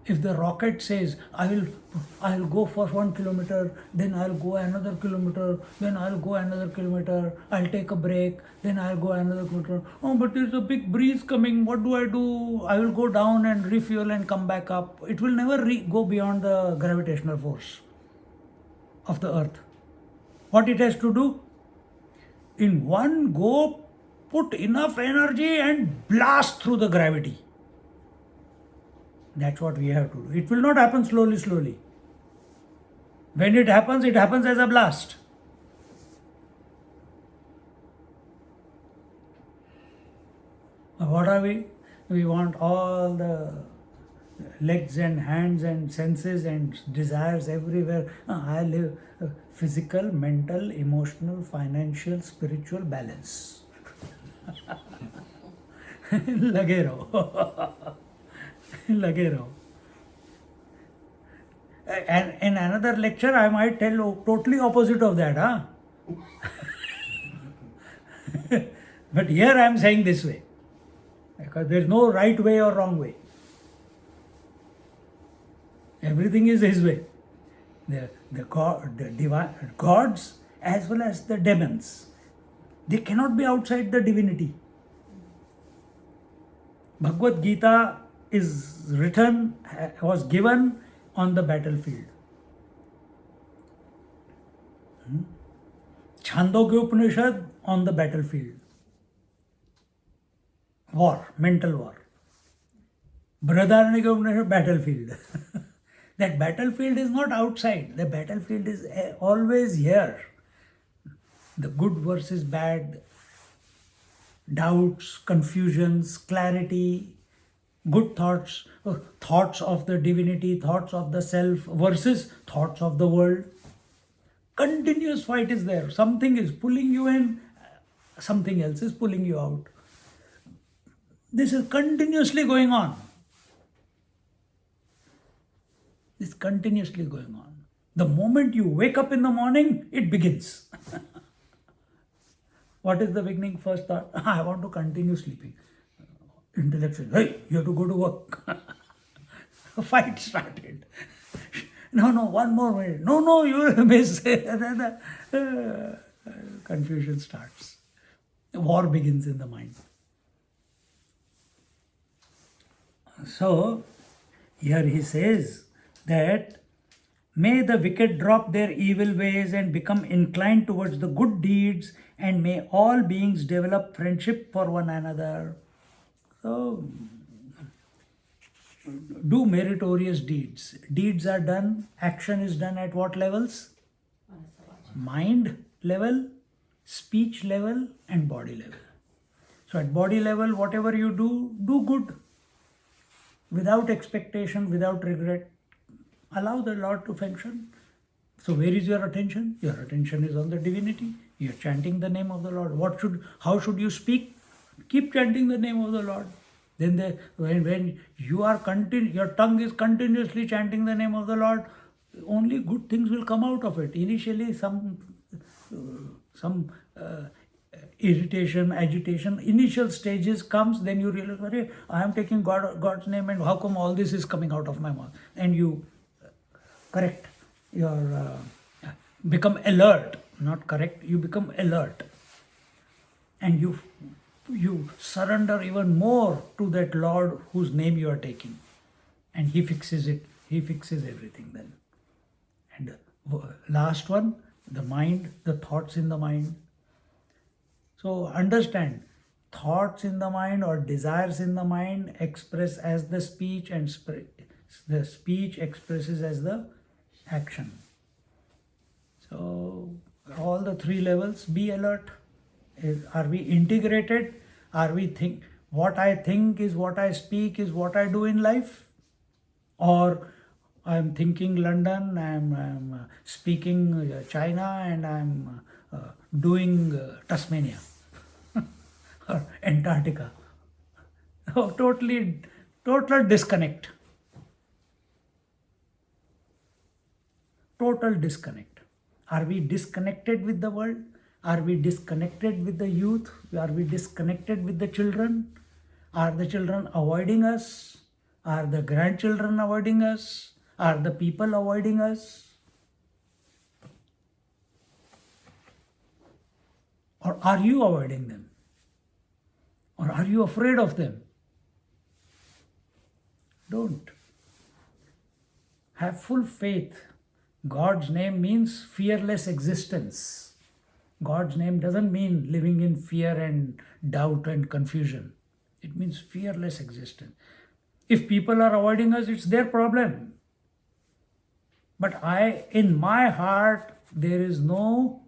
If the rocket says, I'll go for 1 kilometer, then I'll go another kilometer, then I'll go another kilometer, I'll take a break, then I'll go another kilometer. Oh, but there's a big breeze coming, what do? I will go down and refuel and come back up. It will never go beyond the gravitational force of the earth. What it has to do? In one go, put enough energy and blast through the gravity. That's what we have to do. It will not happen slowly. When it happens as a blast. What are we? We want all the legs and hands and senses and desires everywhere. I live physical, mental, emotional, financial, spiritual balance. Lage raho. Lage raho. And in another lecture, I might tell totally opposite of that, huh? But here I am saying this way. Because there is no right way or wrong way. Everything is His way. The divine gods as well as the demons, they cannot be outside the divinity. Bhagavad Gita is written, was given on the battlefield. Chandogya Upanishad on the battlefield. War, mental war. Brihadaranyaka Upanishad, battlefield. That battlefield is not outside. The battlefield is always here. The good versus bad, doubts, confusions, clarity, good thoughts, thoughts of the divinity, thoughts of the self versus thoughts of the world. Continuous fight is there. Something is pulling you in, something else is pulling you out. This is continuously going on. It's continuously going on. The moment you wake up in the morning, it begins. What is the beginning first thought? I want to continue sleeping. Intellectual, hey, you have to go to work. A fight started. No, one more minute. No, you will miss. Confusion starts. War begins in the mind. So, here he says that may the wicked drop their evil ways and become inclined towards the good deeds, and may all beings develop friendship for one another. So, do meritorious deeds. Deeds are done, action is done at what levels? Mind level, speech level, and body level. So, at body level, whatever you do, do good. Without expectation, without regret. Allow the Lord to function. So where is your attention? Your attention is on the divinity. You are chanting the name of the Lord. How should you speak? Keep chanting the name of the Lord. Then when you are your tongue is continuously chanting the name of the Lord, only good things will come out of it. Initially some irritation, agitation, initial stages comes, then you realize, I am taking God's name, and how come all this is coming out of my mouth? And you correct your become alert, not correct, you become alert, and you surrender even more to that Lord whose name you are taking, and He fixes it. He fixes everything then. And last one, the mind, the thoughts in the mind. So understand, thoughts in the mind or desires in the mind express as the speech, and the speech expresses as the action. So all the three levels, be alert. Are we integrated? Are we what I think is what I speak is what I do in life? Or I'm thinking London, I'm speaking China, and I'm doing Tasmania or Antarctica. Total disconnect. Total disconnect. Are we disconnected with the world? Are we disconnected with the youth? Are we disconnected with the children? Are the children avoiding us? Are the grandchildren avoiding us? Are the people avoiding us? Or are you avoiding them? Or are you afraid of them? Don't. Have full faith. God's name means fearless existence. God's name doesn't mean living in fear and doubt and confusion. It means fearless existence. If people are avoiding us, it's their problem. But in my heart, there is no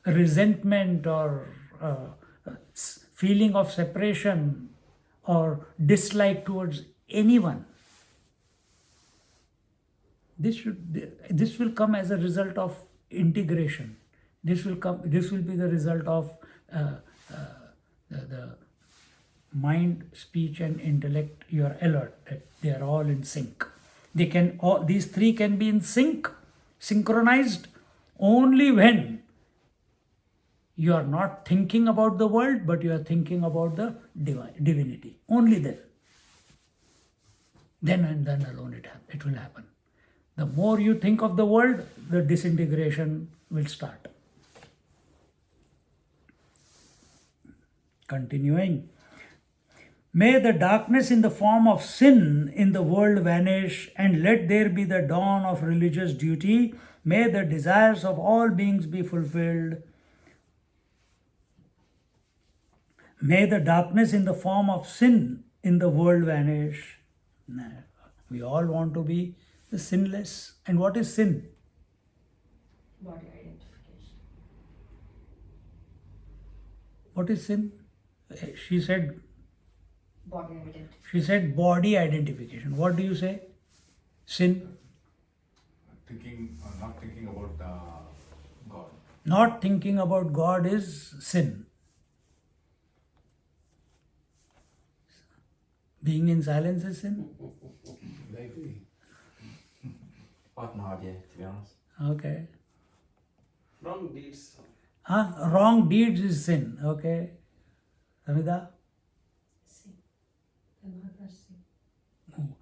resentment or feeling of separation or dislike towards anyone. This will come as a result of integration. This will be the result of the mind, speech, and intellect. You are alert that they are all in sync. These three can be in sync, synchronized, only when you are not thinking about the world, but you are thinking about the divinity. Only then. Then and then alone it will happen. The more you think of the world, the disintegration will start. Continuing. May the darkness in the form of sin in the world vanish, and let there be the dawn of religious duty. May the desires of all beings be fulfilled. May the darkness in the form of sin in the world vanish. We all want to be sinless. And what is sin? Body identification. What is sin? She said Body identification. She said body identification. What do you say? Sin? Not thinking about God. Not thinking about God is sin. Being in silence is sin? Maybe. I've no idea, to be honest. Okay. Wrong deeds. Wrong deeds is sin. Okay. Samida? Sin. Another sin.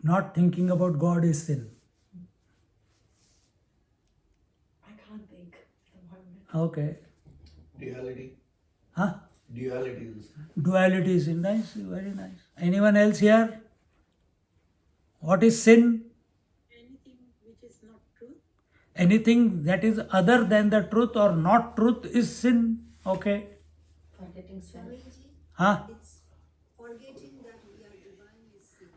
Not thinking about God is sin. I can't think at the moment. Okay. Duality. Huh? Duality is. Duality is sin. Nice. Very nice. Anyone else here? What is sin? Anything which is not truth. Anything that is other than the truth or not truth is sin. Okay. Forgetting self. Swamiji, Huh? it's forgetting that we are divine is sin.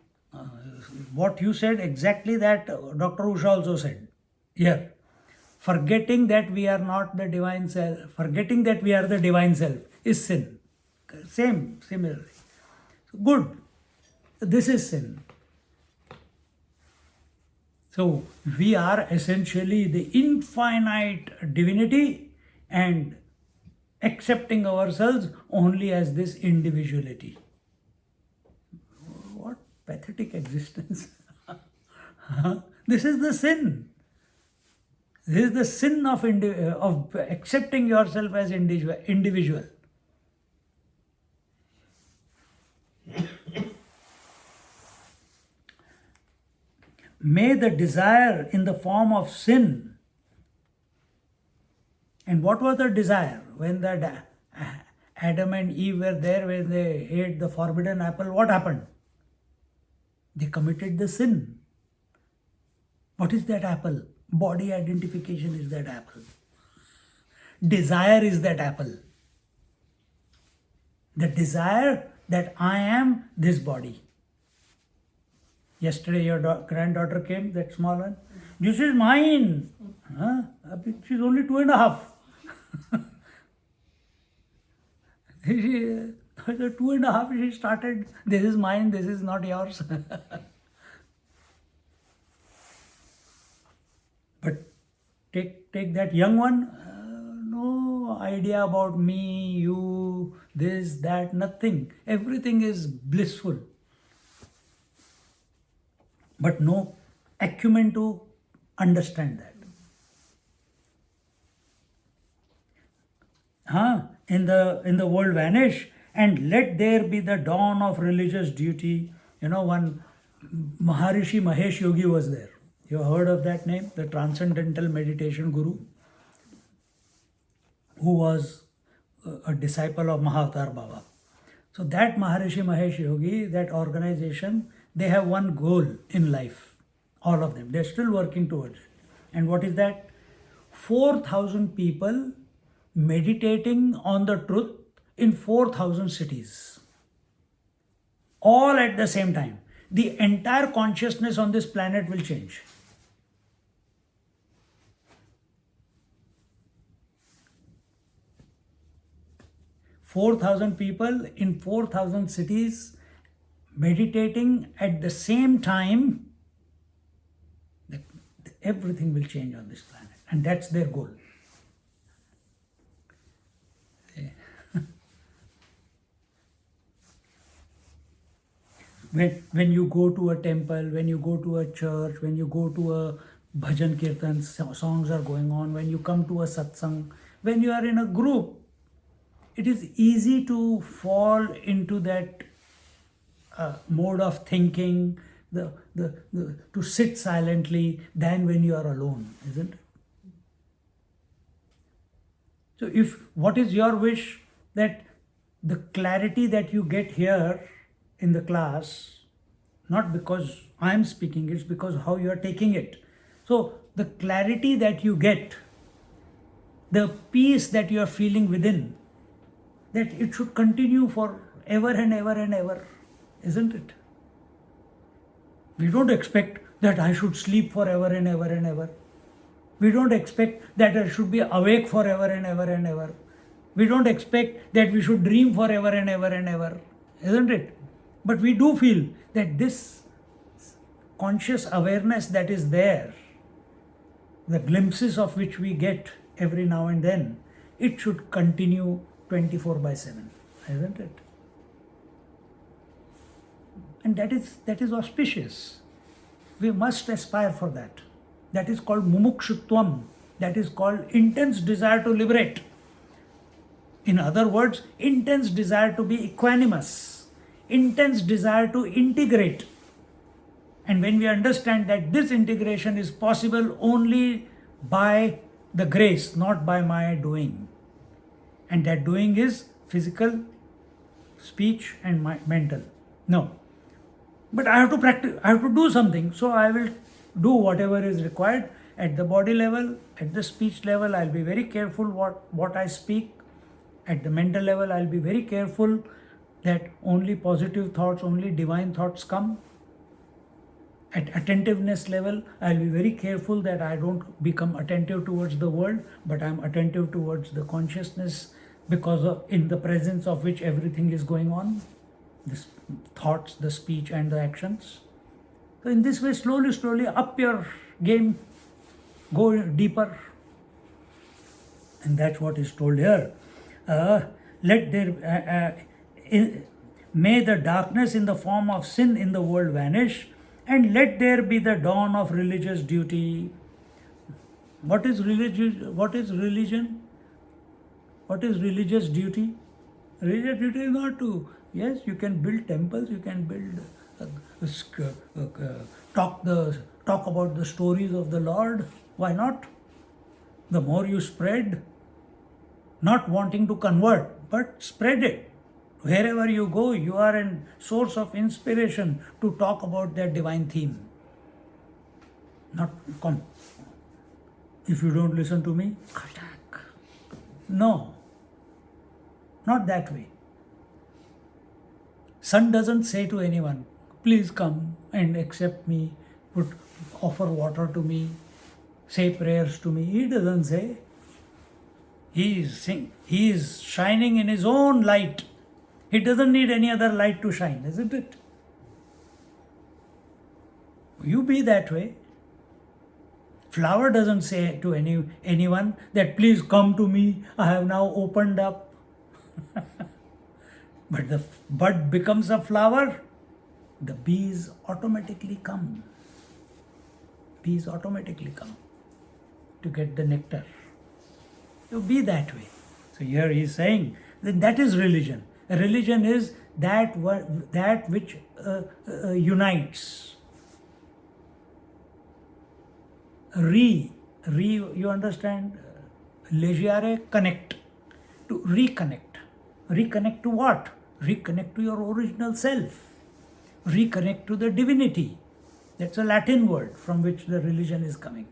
What you said exactly that Dr. Usha also said. Here. Forgetting that we are not the divine self, forgetting that we are the divine self is sin. Similarly. Good. This is sin. So we are essentially the infinite divinity and accepting ourselves only as this individuality. What pathetic existence. This is the sin. This is the sin of accepting yourself as individual. May the desire in the form of sin. And what was the desire? When the Adam and Eve were there, when they ate the forbidden apple, what happened? They committed the sin. What is that apple? Body identification is that apple. Desire is that apple. The desire that I am this body. Yesterday your granddaughter came, that small one. This is mine. Huh? She's only 2.5. At 2.5 she started, this is mine, this is not yours. But take that young one, no idea about me, you, this, that, nothing. Everything is blissful. But no acumen to understand that. In the world vanish, and let there be the dawn of religious duty. One Maharishi Mahesh Yogi was there. You have heard of that name? The transcendental meditation guru, who was a disciple of Mahavatar Baba. So that Maharishi Mahesh Yogi, that organization, they have one goal in life. All of them. They're still working towards it. And what is that? 4,000 people meditating on the truth in 4,000 cities. All at the same time. The entire consciousness on this planet will change. "4,000 people in 4,000 cities meditating at the same time, everything will change on this planet." And that's their goal. When you go to a temple, when you go to a church, when you go to a bhajan kirtan, songs are going on, when you come to a satsang, when you are in a group, it is easy to fall into that mode of thinking, to sit silently than when you are alone, isn't it? So what is your wish? That the clarity that you get here in the class, not because I am speaking, it's because how you are taking it. So the clarity that you get, the peace that you are feeling within, that it should continue for ever and ever and ever, isn't it? We don't expect that I should sleep forever and ever and ever. We don't expect that I should be awake forever and ever and ever. We don't expect that we should dream forever and ever and ever, isn't it? But we do feel that this conscious awareness that is there, the glimpses of which we get every now and then, it should continue 24/7, isn't it? And that is auspicious. We must aspire for that. That is called mumukshutvam. That is called intense desire to liberate. In other words, intense desire to be equanimous, intense desire to integrate. And when we understand that this integration is possible only by the grace, not by my doing, and that doing is physical, speech, and mental. No. But I have to practice, I have to do something, so I will do whatever is required at the body level, at the speech level. I'll be very careful what I speak. At the mental level, I'll be very careful that only positive thoughts, only divine thoughts come. At attentiveness level, I'll be very careful that I don't become attentive towards the world, but I'm attentive towards the consciousness, because in the presence of which everything is going on, the thoughts, the speech, and the actions. So in this way, slowly up your game, go deeper. And that's what is told here. May the darkness in the form of sin in the world vanish, and let there be the dawn of religious duty. What is religion? What is religion? What is religious duty? Religious duty is not to, yes, you can build temples, you can build, talk about the stories of the Lord. Why not? The more you spread, not wanting to convert, but spread it. Wherever you go, you are a source of inspiration to talk about that divine theme. Not come. If you don't listen to me, attack. No, not that way. Sun doesn't say to anyone, please come and accept me, offer water to me, say prayers to me. He doesn't say. He is shining in his own light. He doesn't need any other light to shine, isn't it? You be that way. Flower doesn't say to anyone that please come to me, I have now opened up. But the bud becomes a flower, the bees automatically come. Bees automatically come to get the nectar. So be that way. So here he is saying that is religion. Religion is that which unites. You understand? Legiare, connect. To reconnect. Reconnect to what? Reconnect to your original self. Reconnect to the divinity. That's a Latin word from which the religion is coming.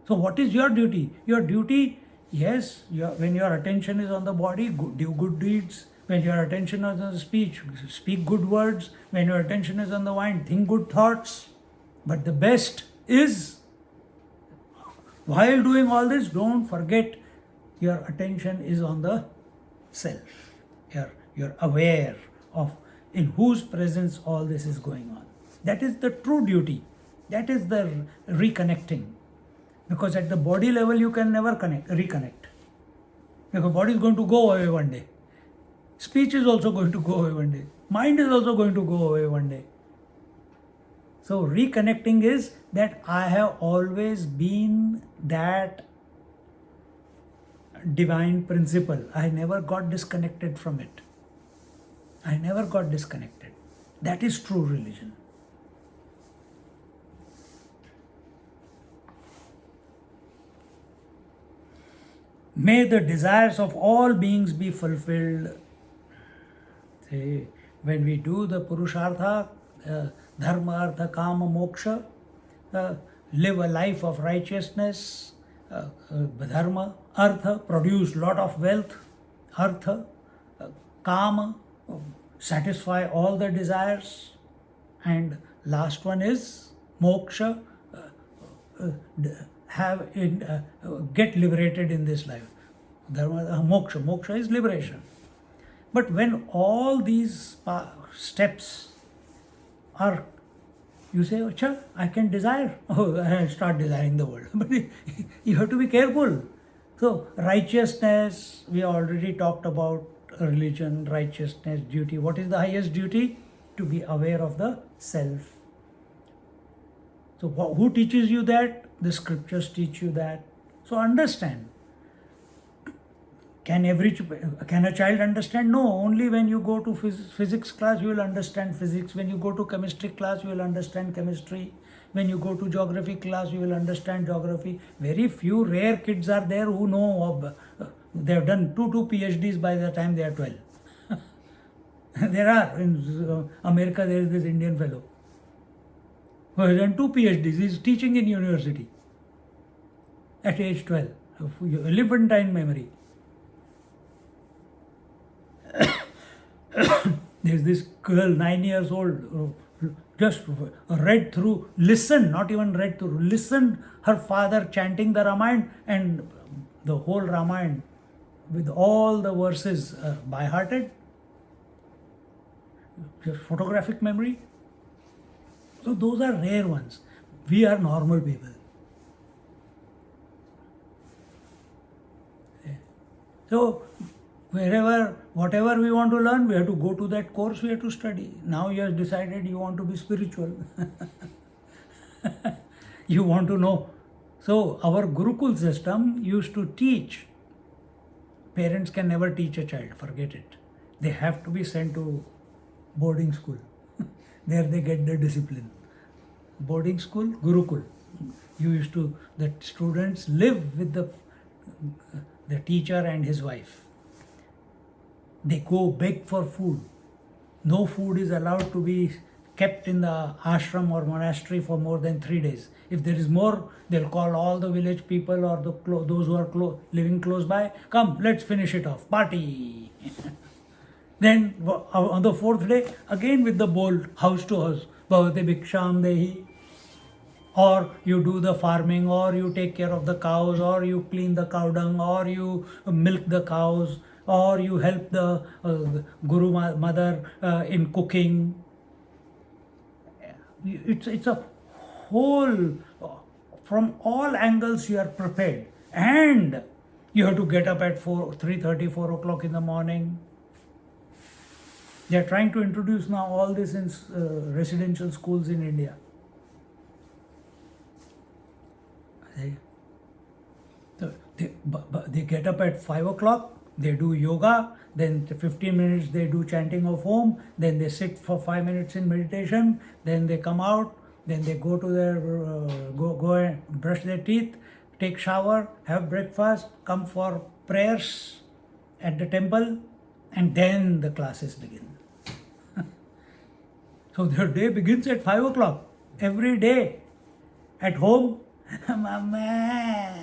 So what is your duty? Your duty, yes, when your attention is on the body, do good deeds. When your attention is on the speech, speak good words. When your attention is on the mind, think good thoughts. But the best is, while doing all this, don't forget your attention is on the self. You're aware of in whose presence all this is going on. That is the true duty. That is the reconnecting. Because at the body level you can never reconnect. Because body is going to go away one day. Speech is also going to go away one day. Mind is also going to go away one day. So reconnecting is that I have always been that divine principle. I never got disconnected from it. I never got disconnected. That is true religion. May the desires of all beings be fulfilled. See, when we do the Purushartha, Dharma, Artha, Kama, Moksha, live a life of righteousness, Dharma, Artha, produce lot of wealth, Artha, Kama, satisfy all the desires, and last one is Moksha, get liberated in this life. Moksha is liberation. But when all these steps are, you say, Acha, I can desire. Oh, I start desiring the world. But you have to be careful. So, righteousness, we already talked about religion, righteousness, duty. What is the highest duty? To be aware of the self. So, who teaches you that? The scriptures teach you that. So, understand. Can a child understand? No, only when you go to physics class you will understand physics. When you go to chemistry class you will understand chemistry. When you go to geography class you will understand geography. Very few rare kids are there who know they have done two PhDs by the time they are 12. There are. In America there is this Indian fellow who has done two PhDs. He is teaching in university at age 12. Elephantine memory. There's this girl, 9 years old, just read through, listened, not even read through, listened her father chanting the Ramayana, and the whole Ramayana with all the verses by hearted. Just photographic memory. So those are rare ones. We are normal people. So whatever we want to learn, we have to go to that course, we have to study. Now you have decided you want to be spiritual. You want to know. So our Gurukul system used to teach. Parents can never teach a child, forget it. They have to be sent to boarding school. There they get the discipline. Boarding school, Gurukul. The students live with the teacher and his wife. They go beg for food. No food is allowed to be kept in the ashram or monastery for more than 3 days. If there is more, they'll call all the village people or those who are living close by. Come, let's finish it off. Party. Then on the 4th day, again with the bowl, house to house. Bhavate bhiksham dehi. Or you do the farming, or you take care of the cows, or you clean the cow dung, or you milk the cows, or you help the Guru mother in cooking. It's a whole, from all angles you are prepared. And you have to get up at 3:30, 4 o'clock in the morning. They are trying to introduce now all this in residential schools in India. They get up at 5 o'clock, they do yoga, then 15 minutes they do chanting of Om, then they sit for 5 minutes in meditation, then they come out, then they go to their, go and brush their teeth, take shower, have breakfast, come for prayers at the temple, and then the classes begin. So their day begins at 5 o'clock, every day. At home, Mama,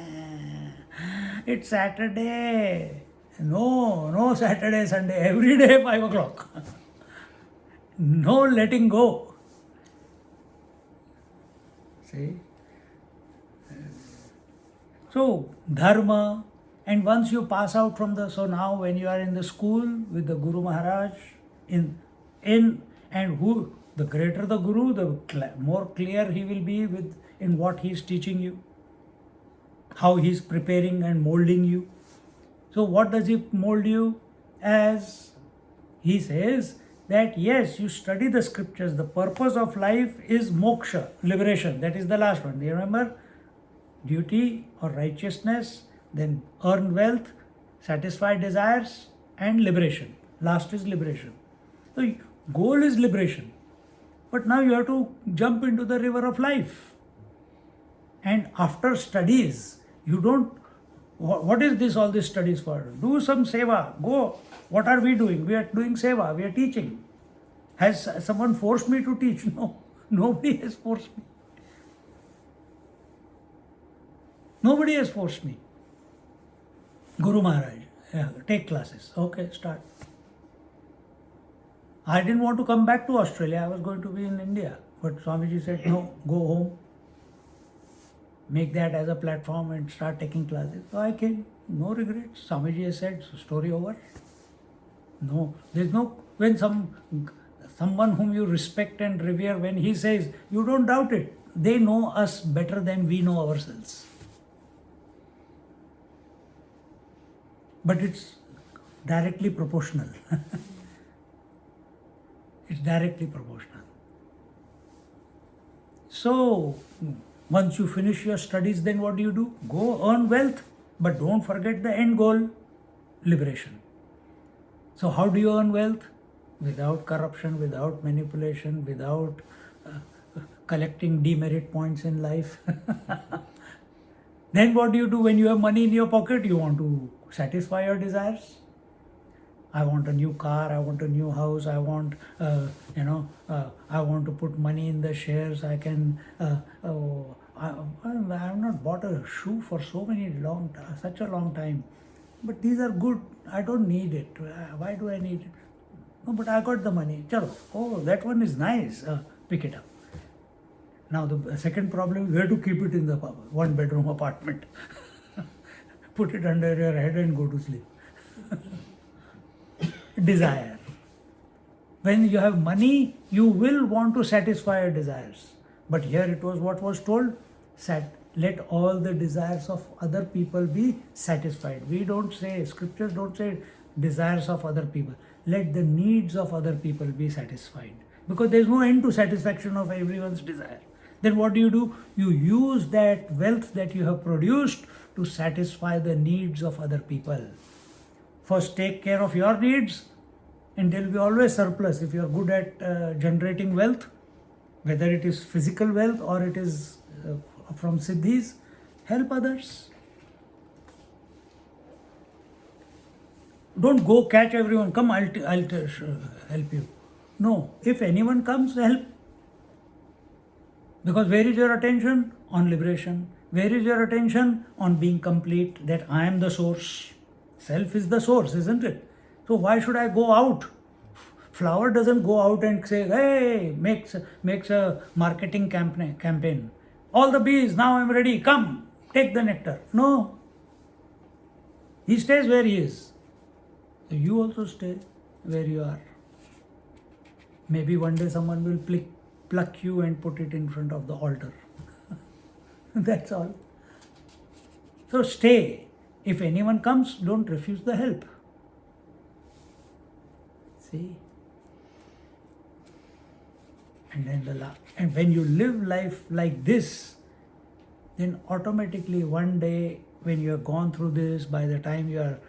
it's Saturday. No Saturday, Sunday, every day 5 o'clock. No letting go. See? So, Dharma, and once you pass out from so now when you are in the school with the Guru Maharaj, the greater the Guru, the more clear he will be in what he is teaching you, how he is preparing and molding you. So what does he mold you as? He says that yes, you study the scriptures. The purpose of life is moksha, liberation. That is the last one. Do you remember? Duty or righteousness, then earn wealth, satisfy desires and liberation. Last is liberation. So goal is liberation. But now you have to jump into the river of life. And after studies, you don't, what is this, all these studies for? Do some seva, go. What are we doing? We are doing seva, we are teaching. Has someone forced me to teach? No, nobody has forced me. Nobody has forced me. Guru Maharaj, yeah, take classes. Okay, start. I didn't want to come back to Australia. I was going to be in India. But Swamiji said, no, go home. Make that as a platform and start taking classes. So I came. No regrets. Swamiji has said, story over. No, there's no, when someone whom you respect and revere, when he says, you don't doubt it. They know us better than we know ourselves. But it's directly proportional. It's directly proportional. So, once you finish your studies, then what do? Go earn wealth, but don't forget the end goal, liberation. So how do you earn wealth? Without corruption, without manipulation, without collecting demerit points in life. Then what do? When you have money in your pocket, you want to satisfy your desires. I want a new car, I want a new house, I want, I want to put money in the shares, I can, I have not bought a shoe for such a long time. But these are good, I don't need it. Why do I need it? No, but I got the money. Chalo, oh, that one is nice, pick it up. Now the second problem is where to keep it in the one bedroom apartment. Put it under your head and go to sleep. Desire. When you have money, you will want to satisfy your desires. But here it was what was told, let all the desires of other people be satisfied. We don't say, scriptures don't say desires of other people. Let the needs of other people be satisfied. Because there is no end to satisfaction of everyone's desire. Then what do? You use that wealth that you have produced to satisfy the needs of other people. First take care of your needs and there will be always surplus. If you are good at generating wealth, whether it is physical wealth or it is from siddhis, help others. Don't go catch everyone, come I'll help you. No, if anyone comes, help. Because where is your attention? On liberation. Where is your attention? On being complete, that I am the source. Self is the source, isn't it? So why should I go out? Flower doesn't go out and say, hey, makes a marketing campaign. All the bees, now I'm ready, come, take the nectar. No. He stays where he is. So you also stay where you are. Maybe one day someone will pluck you and put it in front of the altar. That's all. So stay. If anyone comes, don't refuse the help. See? And then and when you live life like this, then automatically one day when you have gone through this, by the time you are,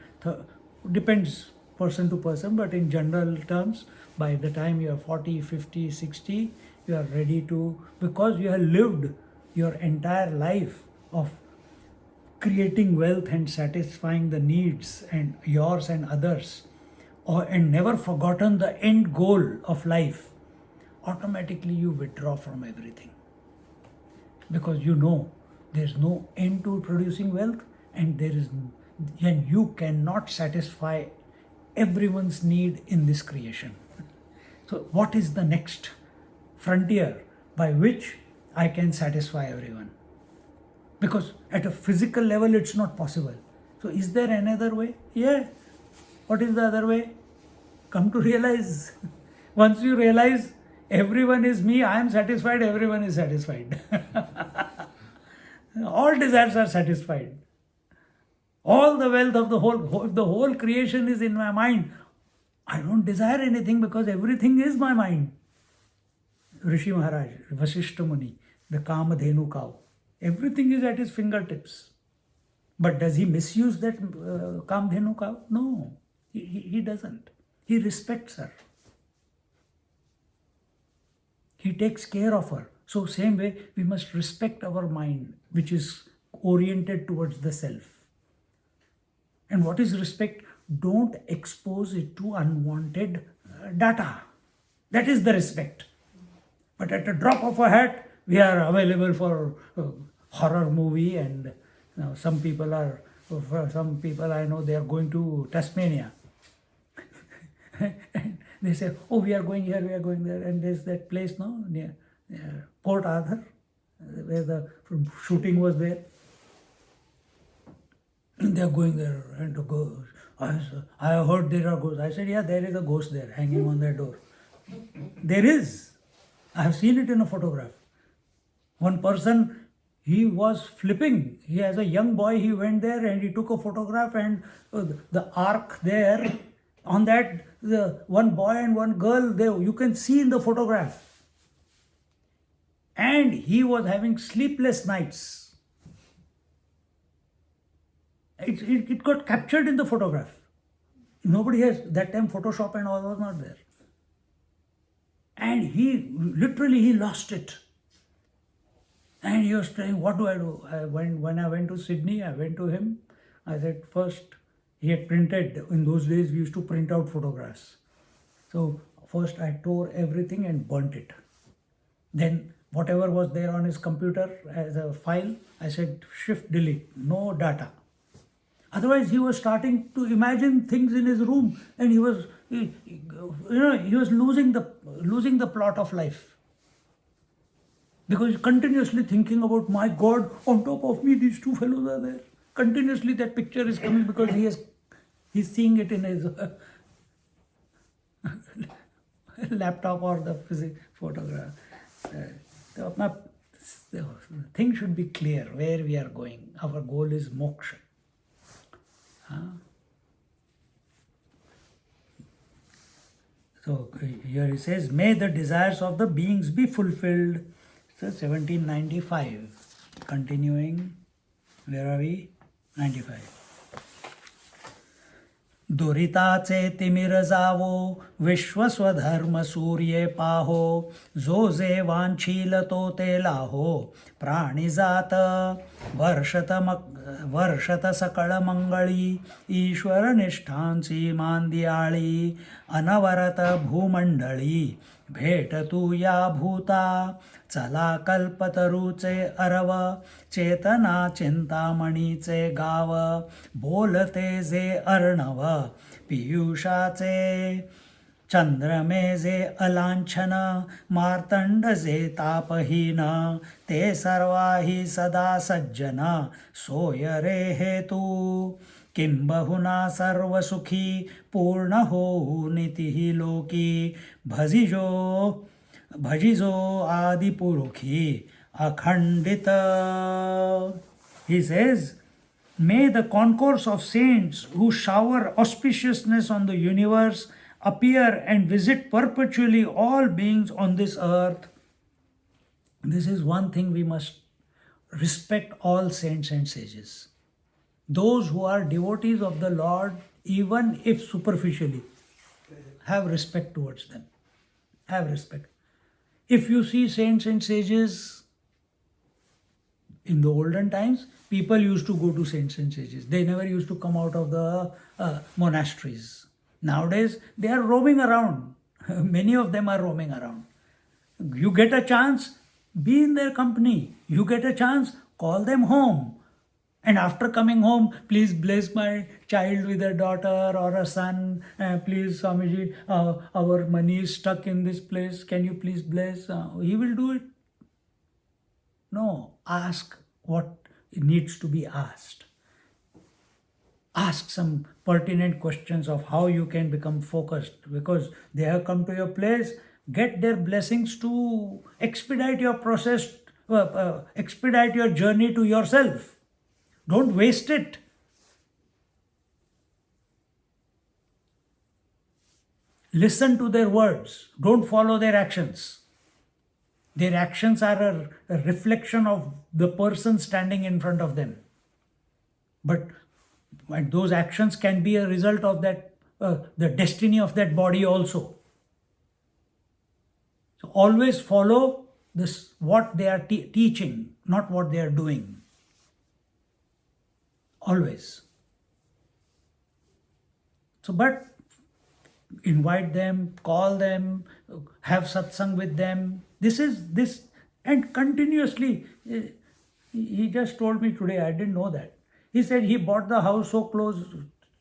depends person to person, but in general terms, by the time you are 40, 50, 60, you are ready to, because you have lived your entire life of creating wealth and satisfying the needs and yours and others, and never forgotten the end goal of life, automatically you withdraw from everything. Because you know there is no end to producing wealth, and you cannot satisfy everyone's need in this creation. So what is the next frontier by which I can satisfy everyone? Because at a physical level it's not possible. So is there another way? Yeah. What is the other way? Come to realize. Once you realize everyone is me, I am satisfied, everyone is satisfied. All desires are satisfied. All the wealth of the whole creation is in my mind. I don't desire anything because everything is my mind. Rishi Maharaj, Vasishta Muni, the Kamadhenu cow. Everything is at his fingertips. But does he misuse that Kamdhenu cow? No, he doesn't. He respects her. He takes care of her. So same way, we must respect our mind, which is oriented towards the self. And what is respect? Don't expose it to unwanted data. That is the respect. But at a drop of a hat, we are available for horror movie, and some people I know, they are going to Tasmania. And they say, oh, we are going here, we are going there, and there's that place now near Port Arthur, where the shooting was there. And they are going there and to go. I heard there are ghosts. I said, yeah, there is a ghost there hanging on their door. There is. I have seen it in a photograph. One person, he was flipping. He, as a young boy, he went there and he took a photograph, and the ark there, on that, the one boy and one girl, you can see in the photograph. And he was having sleepless nights. It got captured in the photograph. Nobody has, that time Photoshop and all was not there. And he lost it. And he was saying, what do I do? When I went to Sydney, I went to him. I said, first, he had printed. In those days, we used to print out photographs. So first I tore everything and burnt it. Then whatever was there on his computer as a file, I said, shift, delete, no data. Otherwise, he was starting to imagine things in his room, and he was losing the plot of life, because continuously thinking about, my God, on top of me, these two fellows are there. Continuously, that picture is coming because he's seeing it in his laptop or the photograph. The thing should be clear where we are going. Our goal is moksha. So here he says, may the desires of the beings be fulfilled. So 1795. Continuing, where are we? 95. दुरिताचे तिमिर जावो विश्वस्वधर्म सूर्ये पाहो जो जे वांछील तो ते लाहो प्राणिजात वर्षत सकळ मंगळी ईश्वर निष्ठांची मांदियाळी अनवरत भूमंडळी भेट तू या भूता चला कल्पतरूचे अरव चेतना चिंतामणीचे गाव बोलते जे अर्णव पियुषाचे चंद्रमे जे अलांछन मार्तंड जे तापहीन ते सर्वाही सदा सज्जन सोय रे हेतू किंबहुना सर्वसुखी पूर्ण होऊ नीतिही लोकी भजिजो आदिपुरुखी अखंडित. He says, may the concourse of saints who shower auspiciousness on the universe appear and visit perpetually all beings on this earth. This is one thing we must respect, all saints and sages. Those who are devotees of the Lord, even if superficially, have respect towards them. Have respect. If you see saints and sages, in the olden times, people used to go to saints and sages. They never used to come out of the monasteries. Nowadays, they are roaming around. Many of them are roaming around. You get a chance, be in their company. You get a chance, call them home. And after coming home, please bless my child with a daughter or a son. Please, Swamiji, our money is stuck in this place. Can you please bless? He will do it. No, ask what needs to be asked. Ask some pertinent questions of how you can become focused, because they have come to your place. Get their blessings to expedite your process, expedite your journey to yourself. Don't waste it. Listen to their words. Don't follow their actions. Their actions are a reflection of the person standing in front of them. But and those actions can be a result of that, the destiny of that body also. So always follow this, what they are teaching, not what they are doing. Always. So, but invite them, call them, have satsang with them. This, and continuously. He just told me today, I didn't know that. He said he bought the house so close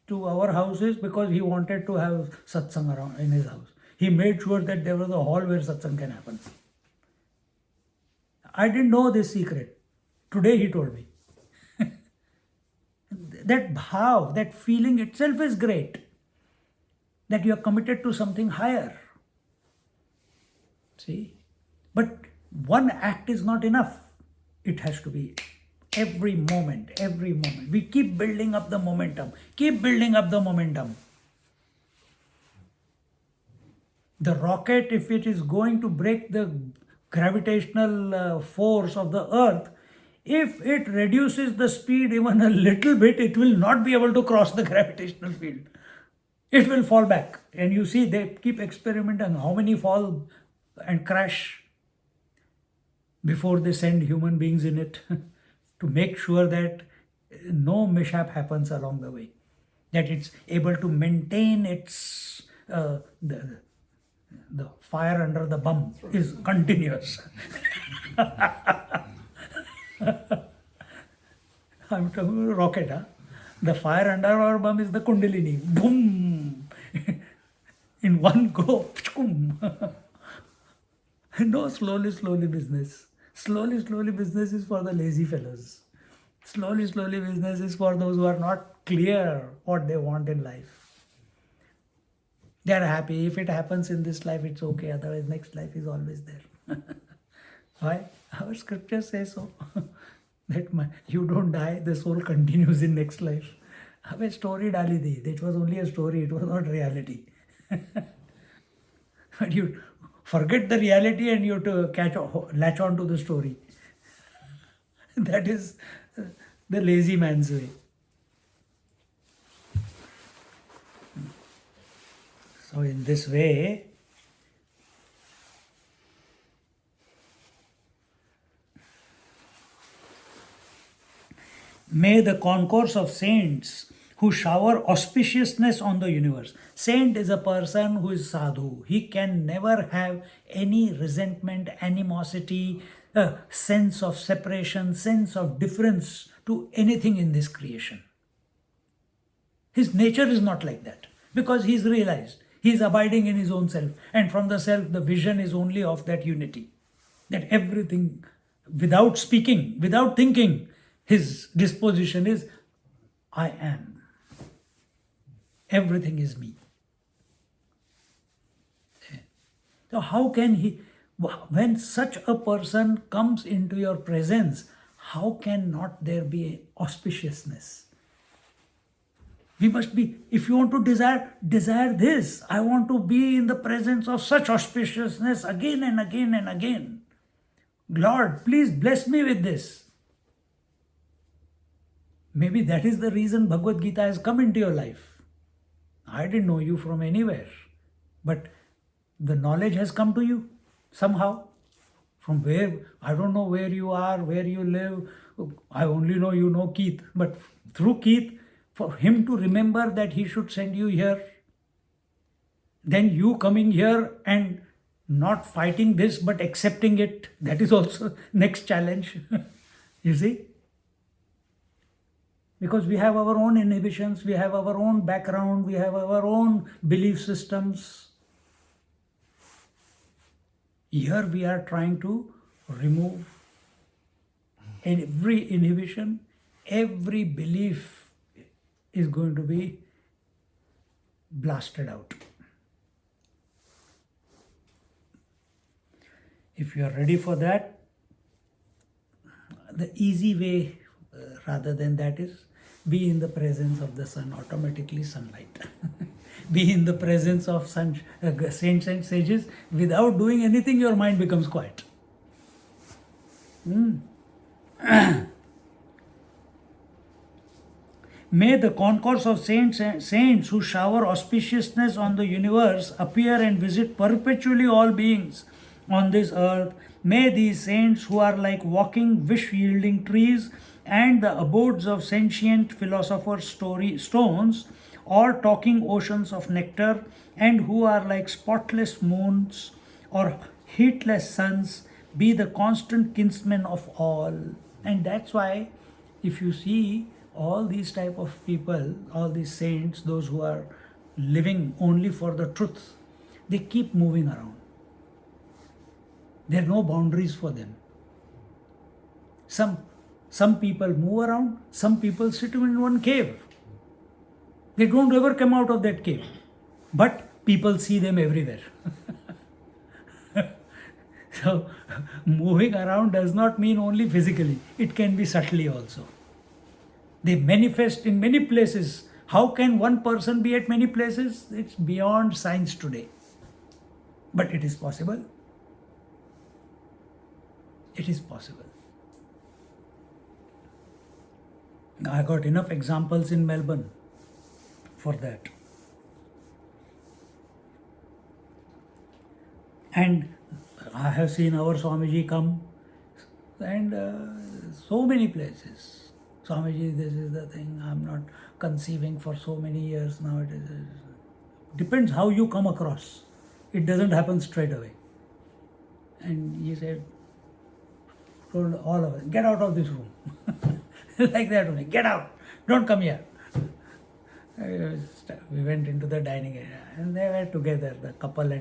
to our houses because he wanted to have satsang around in his house. He made sure that there was a hall where satsang can happen. I didn't know this secret. Today he told me. That bhav, that feeling itself is great. That you are committed to something higher. See? But one act is not enough. It has to be every moment, every moment. We keep building up the momentum. Keep building up the momentum. The rocket, if it is going to break the gravitational force of the earth, if it reduces the speed even a little bit, it will not be able to cross the gravitational field. It will fall back. And you see, they keep experimenting how many fall and crash before they send human beings in it to make sure that no mishap happens along the way. That it's able to maintain its, the fire under the bum is continuous. I'm talking about rocket, huh? The fire under our bum is the kundalini. Boom! In one go. No slowly business. Slowly business is for the lazy fellows. Slowly business is for those who are not clear what they want in life. They are happy. If it happens in this life, it's okay. Otherwise, next life is always there. Why? Our scripture says so. That you don't die, the soul continues in next life. Have a story dali di. That was only a story. It was not reality. But you forget the reality and you have to latch on to the story. That is the lazy man's way. So in this way, may the concourse of saints who shower auspiciousness on the universe. Saint is a person who is sadhu. He can never have any resentment, animosity, sense of separation, sense of difference to anything in this creation. His nature is not like that because he's realized. He's abiding in his own self. And from the self, the vision is only of that unity. That everything, without speaking, without thinking, his disposition is, I am. Everything is me. So how can he, when such a person comes into your presence, how can not there be auspiciousness? We must be, if you want to desire this. I want to be in the presence of such auspiciousness again and again and again. Lord, please bless me with this. Maybe that is the reason Bhagavad Gita has come into your life. I didn't know you from anywhere, but the knowledge has come to you somehow. From where, I don't know where you are, where you live. I only know you know Keith, but through Keith, for him to remember that he should send you here, then you coming here and not fighting this but accepting it, that is also next challenge. You see? Because we have our own inhibitions, we have our own background, we have our own belief systems. Here we are trying to remove every inhibition, every belief is going to be blasted out. If you are ready for that, the easy way rather than that is be in the presence of the sun, automatically sunlight. Be in the presence of saints and sages. Without doing anything, your mind becomes quiet. May the concourse of saints who shower auspiciousness on the universe appear and visit perpetually all beings on this earth. May these saints who are like walking wish-yielding trees and the abodes of sentient philosophers' stones, or talking oceans of nectar, and who are like spotless moons or heatless suns, be the constant kinsmen of all. And that's why, if you see all these type of people, all these saints, those who are living only for the truth, they keep moving around. There are no boundaries for them. Some people move around, some people sit in one cave. They don't ever come out of that cave. But people see them everywhere. So, moving around does not mean only physically, it can be subtly also. They manifest in many places. How can one person be at many places? It's beyond science today. But it is possible. It is possible. I got enough examples in Melbourne for that. And I have seen our Swamiji come, and so many places. Swamiji, this is the thing, I'm not conceiving for so many years now. It depends how you come across. It doesn't happen straight away. And he said, told all of us, get out of this room. Like that only, get out, don't come here. We went into the dining area and they were together, the couple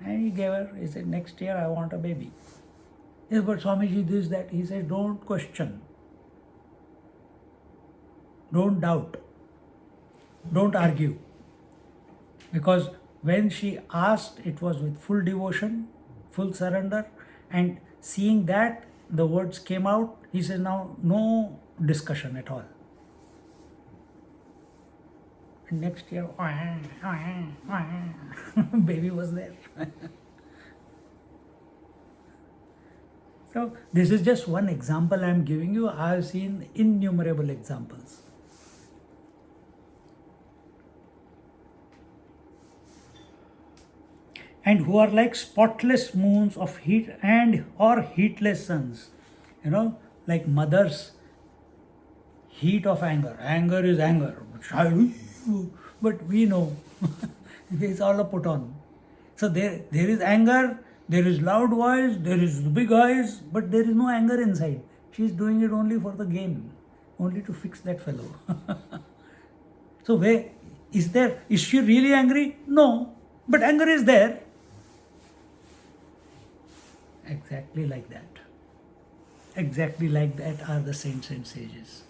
and he gave her, he said, next year I want a baby. Yes, but Swamiji, this, that. He said, don't question. Don't doubt. Don't argue. Because when she asked, it was with full devotion, full surrender, and seeing that the words came out, he said, now no discussion at all. And next year, baby was there. So this is just one example I am giving you. I have seen innumerable examples. And who are like spotless moons of heat and or heatless suns. You know, like mother's heat of anger. Anger is anger. But we know it's all a put on. So there is anger, there is loud voice, there is big eyes, but there is no anger inside. She is doing it only for the game, only to fix that fellow. So where is she really angry? No, but anger is there. Exactly like that. Exactly like that are the saints and sages.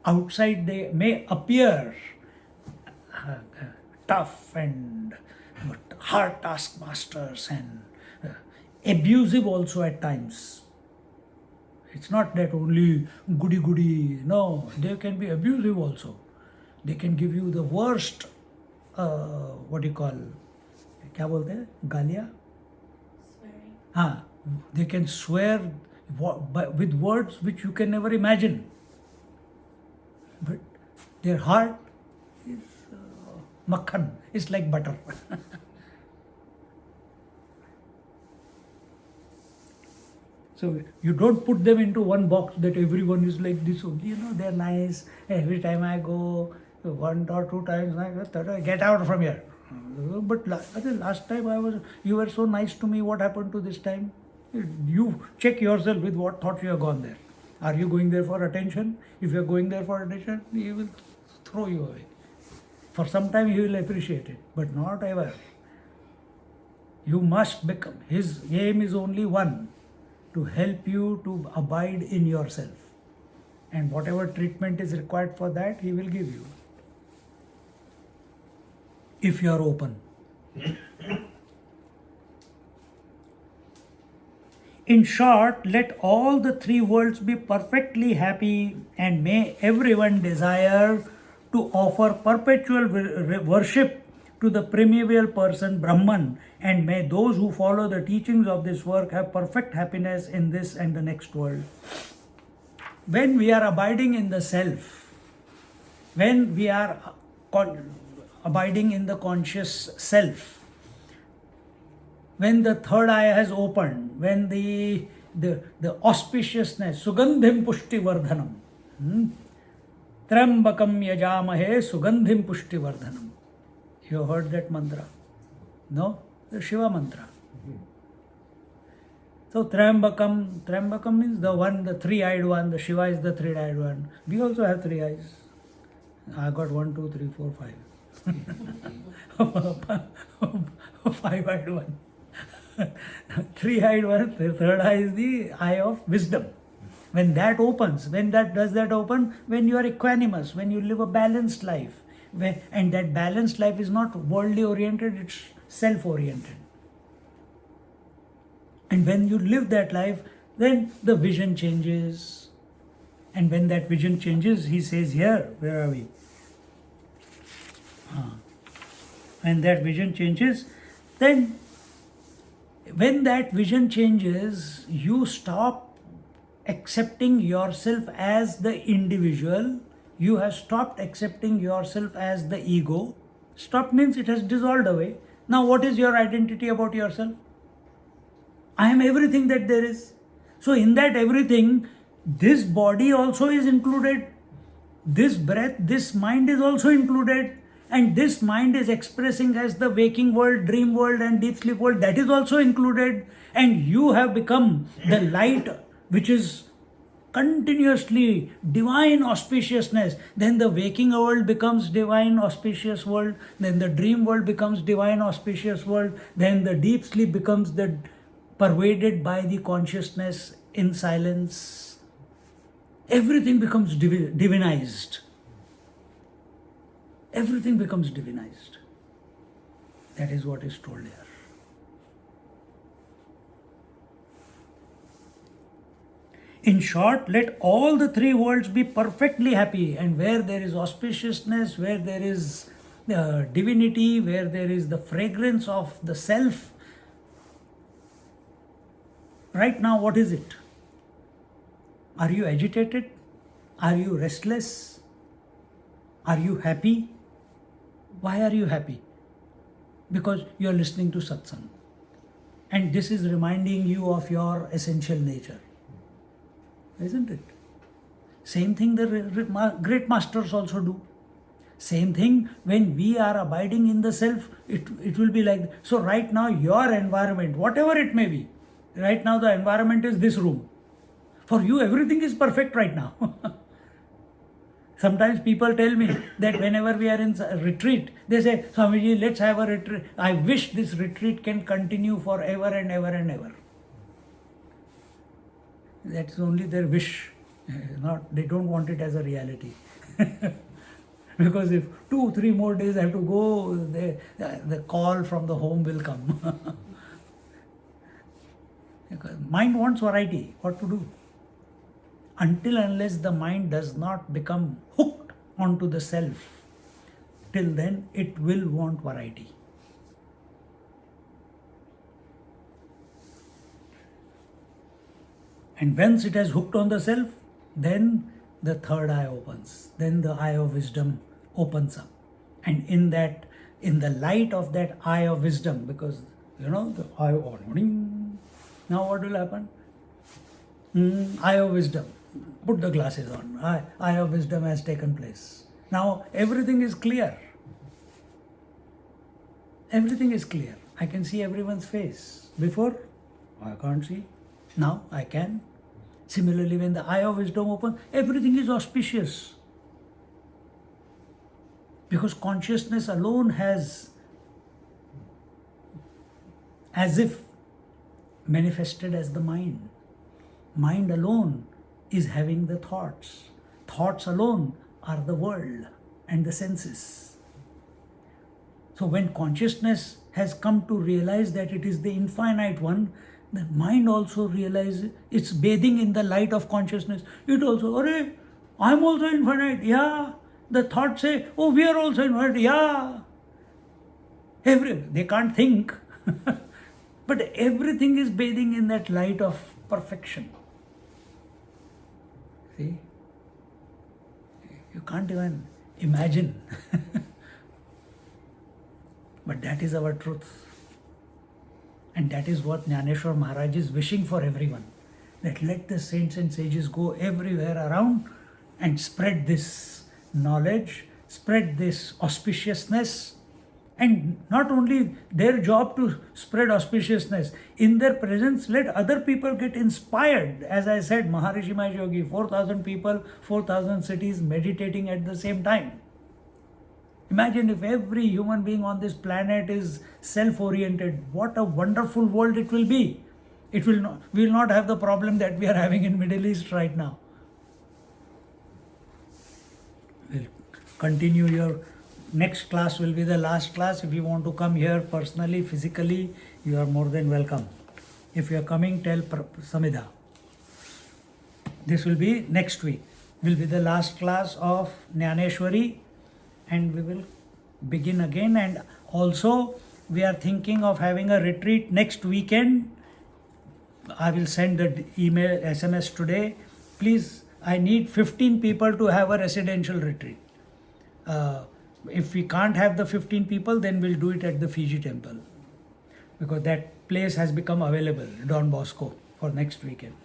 Outside they may appear tough and hard taskmasters and abusive also at times. It's not that only goody. No, they can be abusive also. They can give you the worst, what do you call, क्या बोलते हैं, गालियाँ? Swearing. They can swear with words which you can never imagine. But their heart is makhan, it's like butter. So you don't put them into one box that everyone is like this. You know, they're nice. Every time I go, one or two times, I get out from here. But last time you were so nice to me. What happened to this time? You check yourself with what thought you have gone there. Are you going there for attention? If you are going there for attention, he will throw you away. For some time he will appreciate it, but not ever. You must become, his aim is only one, to help you to abide in yourself. And whatever treatment is required for that, he will give you. If you are open. In short, let all the three worlds be perfectly happy, and may everyone desire to offer perpetual worship to the primeval person Brahman, and may those who follow the teachings of this work have perfect happiness in this and the next world. When we are abiding in the self, when we are abiding in the conscious self, when the third eye has opened, when the auspiciousness, sugandhim pushti vardhanam, trambakam yajamahe sugandhim pushti vardhanam. You heard that mantra? No? The Shiva mantra. So Trambakam means the one, the three-eyed one, the Shiva is the three-eyed one. We also have three eyes. I got 1, 2, 3, 4, 5. Five-eyed one. Three-eyed one, the third eye is the eye of wisdom. When that opens, does that open? When you are equanimous, when you live a balanced life. And that balanced life is not worldly oriented, it's self-oriented. And when you live that life, then the vision changes. And when that vision changes, he says here, where are we? When that vision changes, then when that vision changes, you stop accepting yourself as the individual. You have stopped accepting yourself as the ego. Stop means it has dissolved away. Now what is your identity about yourself? I am everything that there is. So in that everything, this body also is included. This breath, this mind is also included. And this mind is expressing as the waking world, dream world and deep sleep world. That is also included. And you have become the light which is continuously divine auspiciousness. Then the waking world becomes divine auspicious world. Then the dream world becomes divine auspicious world. Then the deep sleep becomes the pervaded by the consciousness in silence. Everything becomes divinized. Everything becomes divinized. That is what is told here. In short, let all the three worlds be perfectly happy, and where there is auspiciousness, where there is divinity, where there is the fragrance of the self. Right now, what is it? Are you agitated? Are you restless? Are you happy? Why are you happy? Because you are listening to satsang. And this is reminding you of your essential nature. Isn't it? Same thing the great masters also do. Same thing when we are abiding in the self, it will be like that. So right now your environment, whatever it may be, right now the environment is this room. For you everything is perfect right now. Sometimes people tell me that whenever we are in a retreat, they say, Swamiji, let's have a retreat. I wish this retreat can continue forever and ever and ever. That's only their wish. They don't want it as a reality. Because if 2-3 more days I have to go, the call from the home will come. Mind wants variety. What to do? Until unless the mind does not become hooked onto the self, till then it will want variety. And once it has hooked on the self, then the third eye opens. Then the eye of wisdom opens up. And in the light of that eye of wisdom, because the eye of now what will happen? Eye of wisdom. Put the glasses on. Eye of wisdom has taken place. Now everything is clear. Everything is clear. I can see everyone's face. Before, I can't see. Now I can. Similarly, when the eye of wisdom opens, everything is auspicious. Because consciousness alone has, as if manifested as the mind. Mind alone is having the thoughts. Thoughts alone are the world and the senses. So when consciousness has come to realize that it is the infinite one, the mind also realizes it's bathing in the light of consciousness. It also, I'm also infinite. Yeah. The thoughts say, we are also infinite. Yeah. They can't think. But everything is bathing in that light of perfection. See? You can't even Imagine. But that is our truth. And that is what Dnyaneshwar Maharaj is wishing for everyone. That let the saints and sages go everywhere around and spread this knowledge, spread this auspiciousness, and not only their job to spread auspiciousness, in their presence let other people get inspired. As I said, Maharishi Mahesh Yogi, 4,000 people, 4,000 cities meditating at the same time. Imagine if every human being on this planet is self-oriented, what a wonderful world it will be. We will not have the problem that we are having in Middle East right now. We'll continue. Your next class will be the last class. If you want to come here personally, physically, you are more than welcome. If you are coming, tell Samida. This will be next week. Will be the last class of Dnyaneshwari, and we will begin again. And also we are thinking of having a retreat next weekend. I will send the email, SMS today. Please, I need 15 people to have a residential retreat. If we can't have the 15 people, then we'll do it at the Fiji temple, because that place has become available, Don Bosco, for next weekend.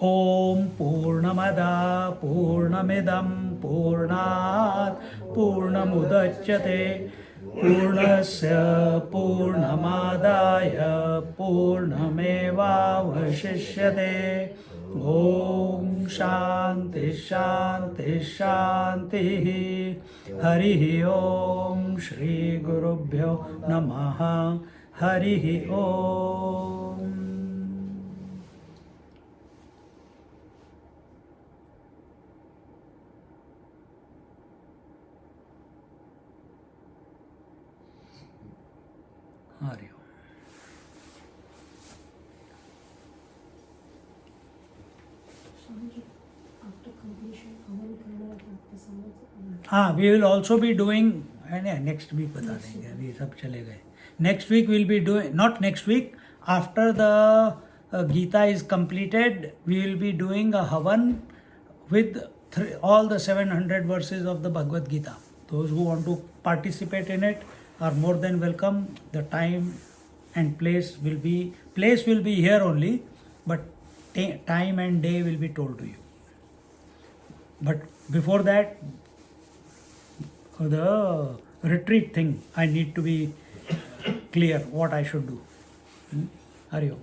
Om Purnamada Purnamidam Purnat Purnamudachyate Purnasya Purnamadaya Purnamevavashishyate. Om Shanti Shanti Shanti. Hari Om Shri Gurubhyo Namaha. Hari Om. Hari Om. Swamiji, after completion, Aman Karna after Samad. We will also be doing, next week बता देंगे, अभी सब चले गए. Next week we will be doing, not next week, after the Gita is completed, we will be doing a Havan with all the 700 verses of the Bhagavad Gita. Those who want to participate in it are more than welcome. The time and place will be here only, but time and day will be told to you. But before that, the retreat thing, I need to be clear what I should do. Hari Om.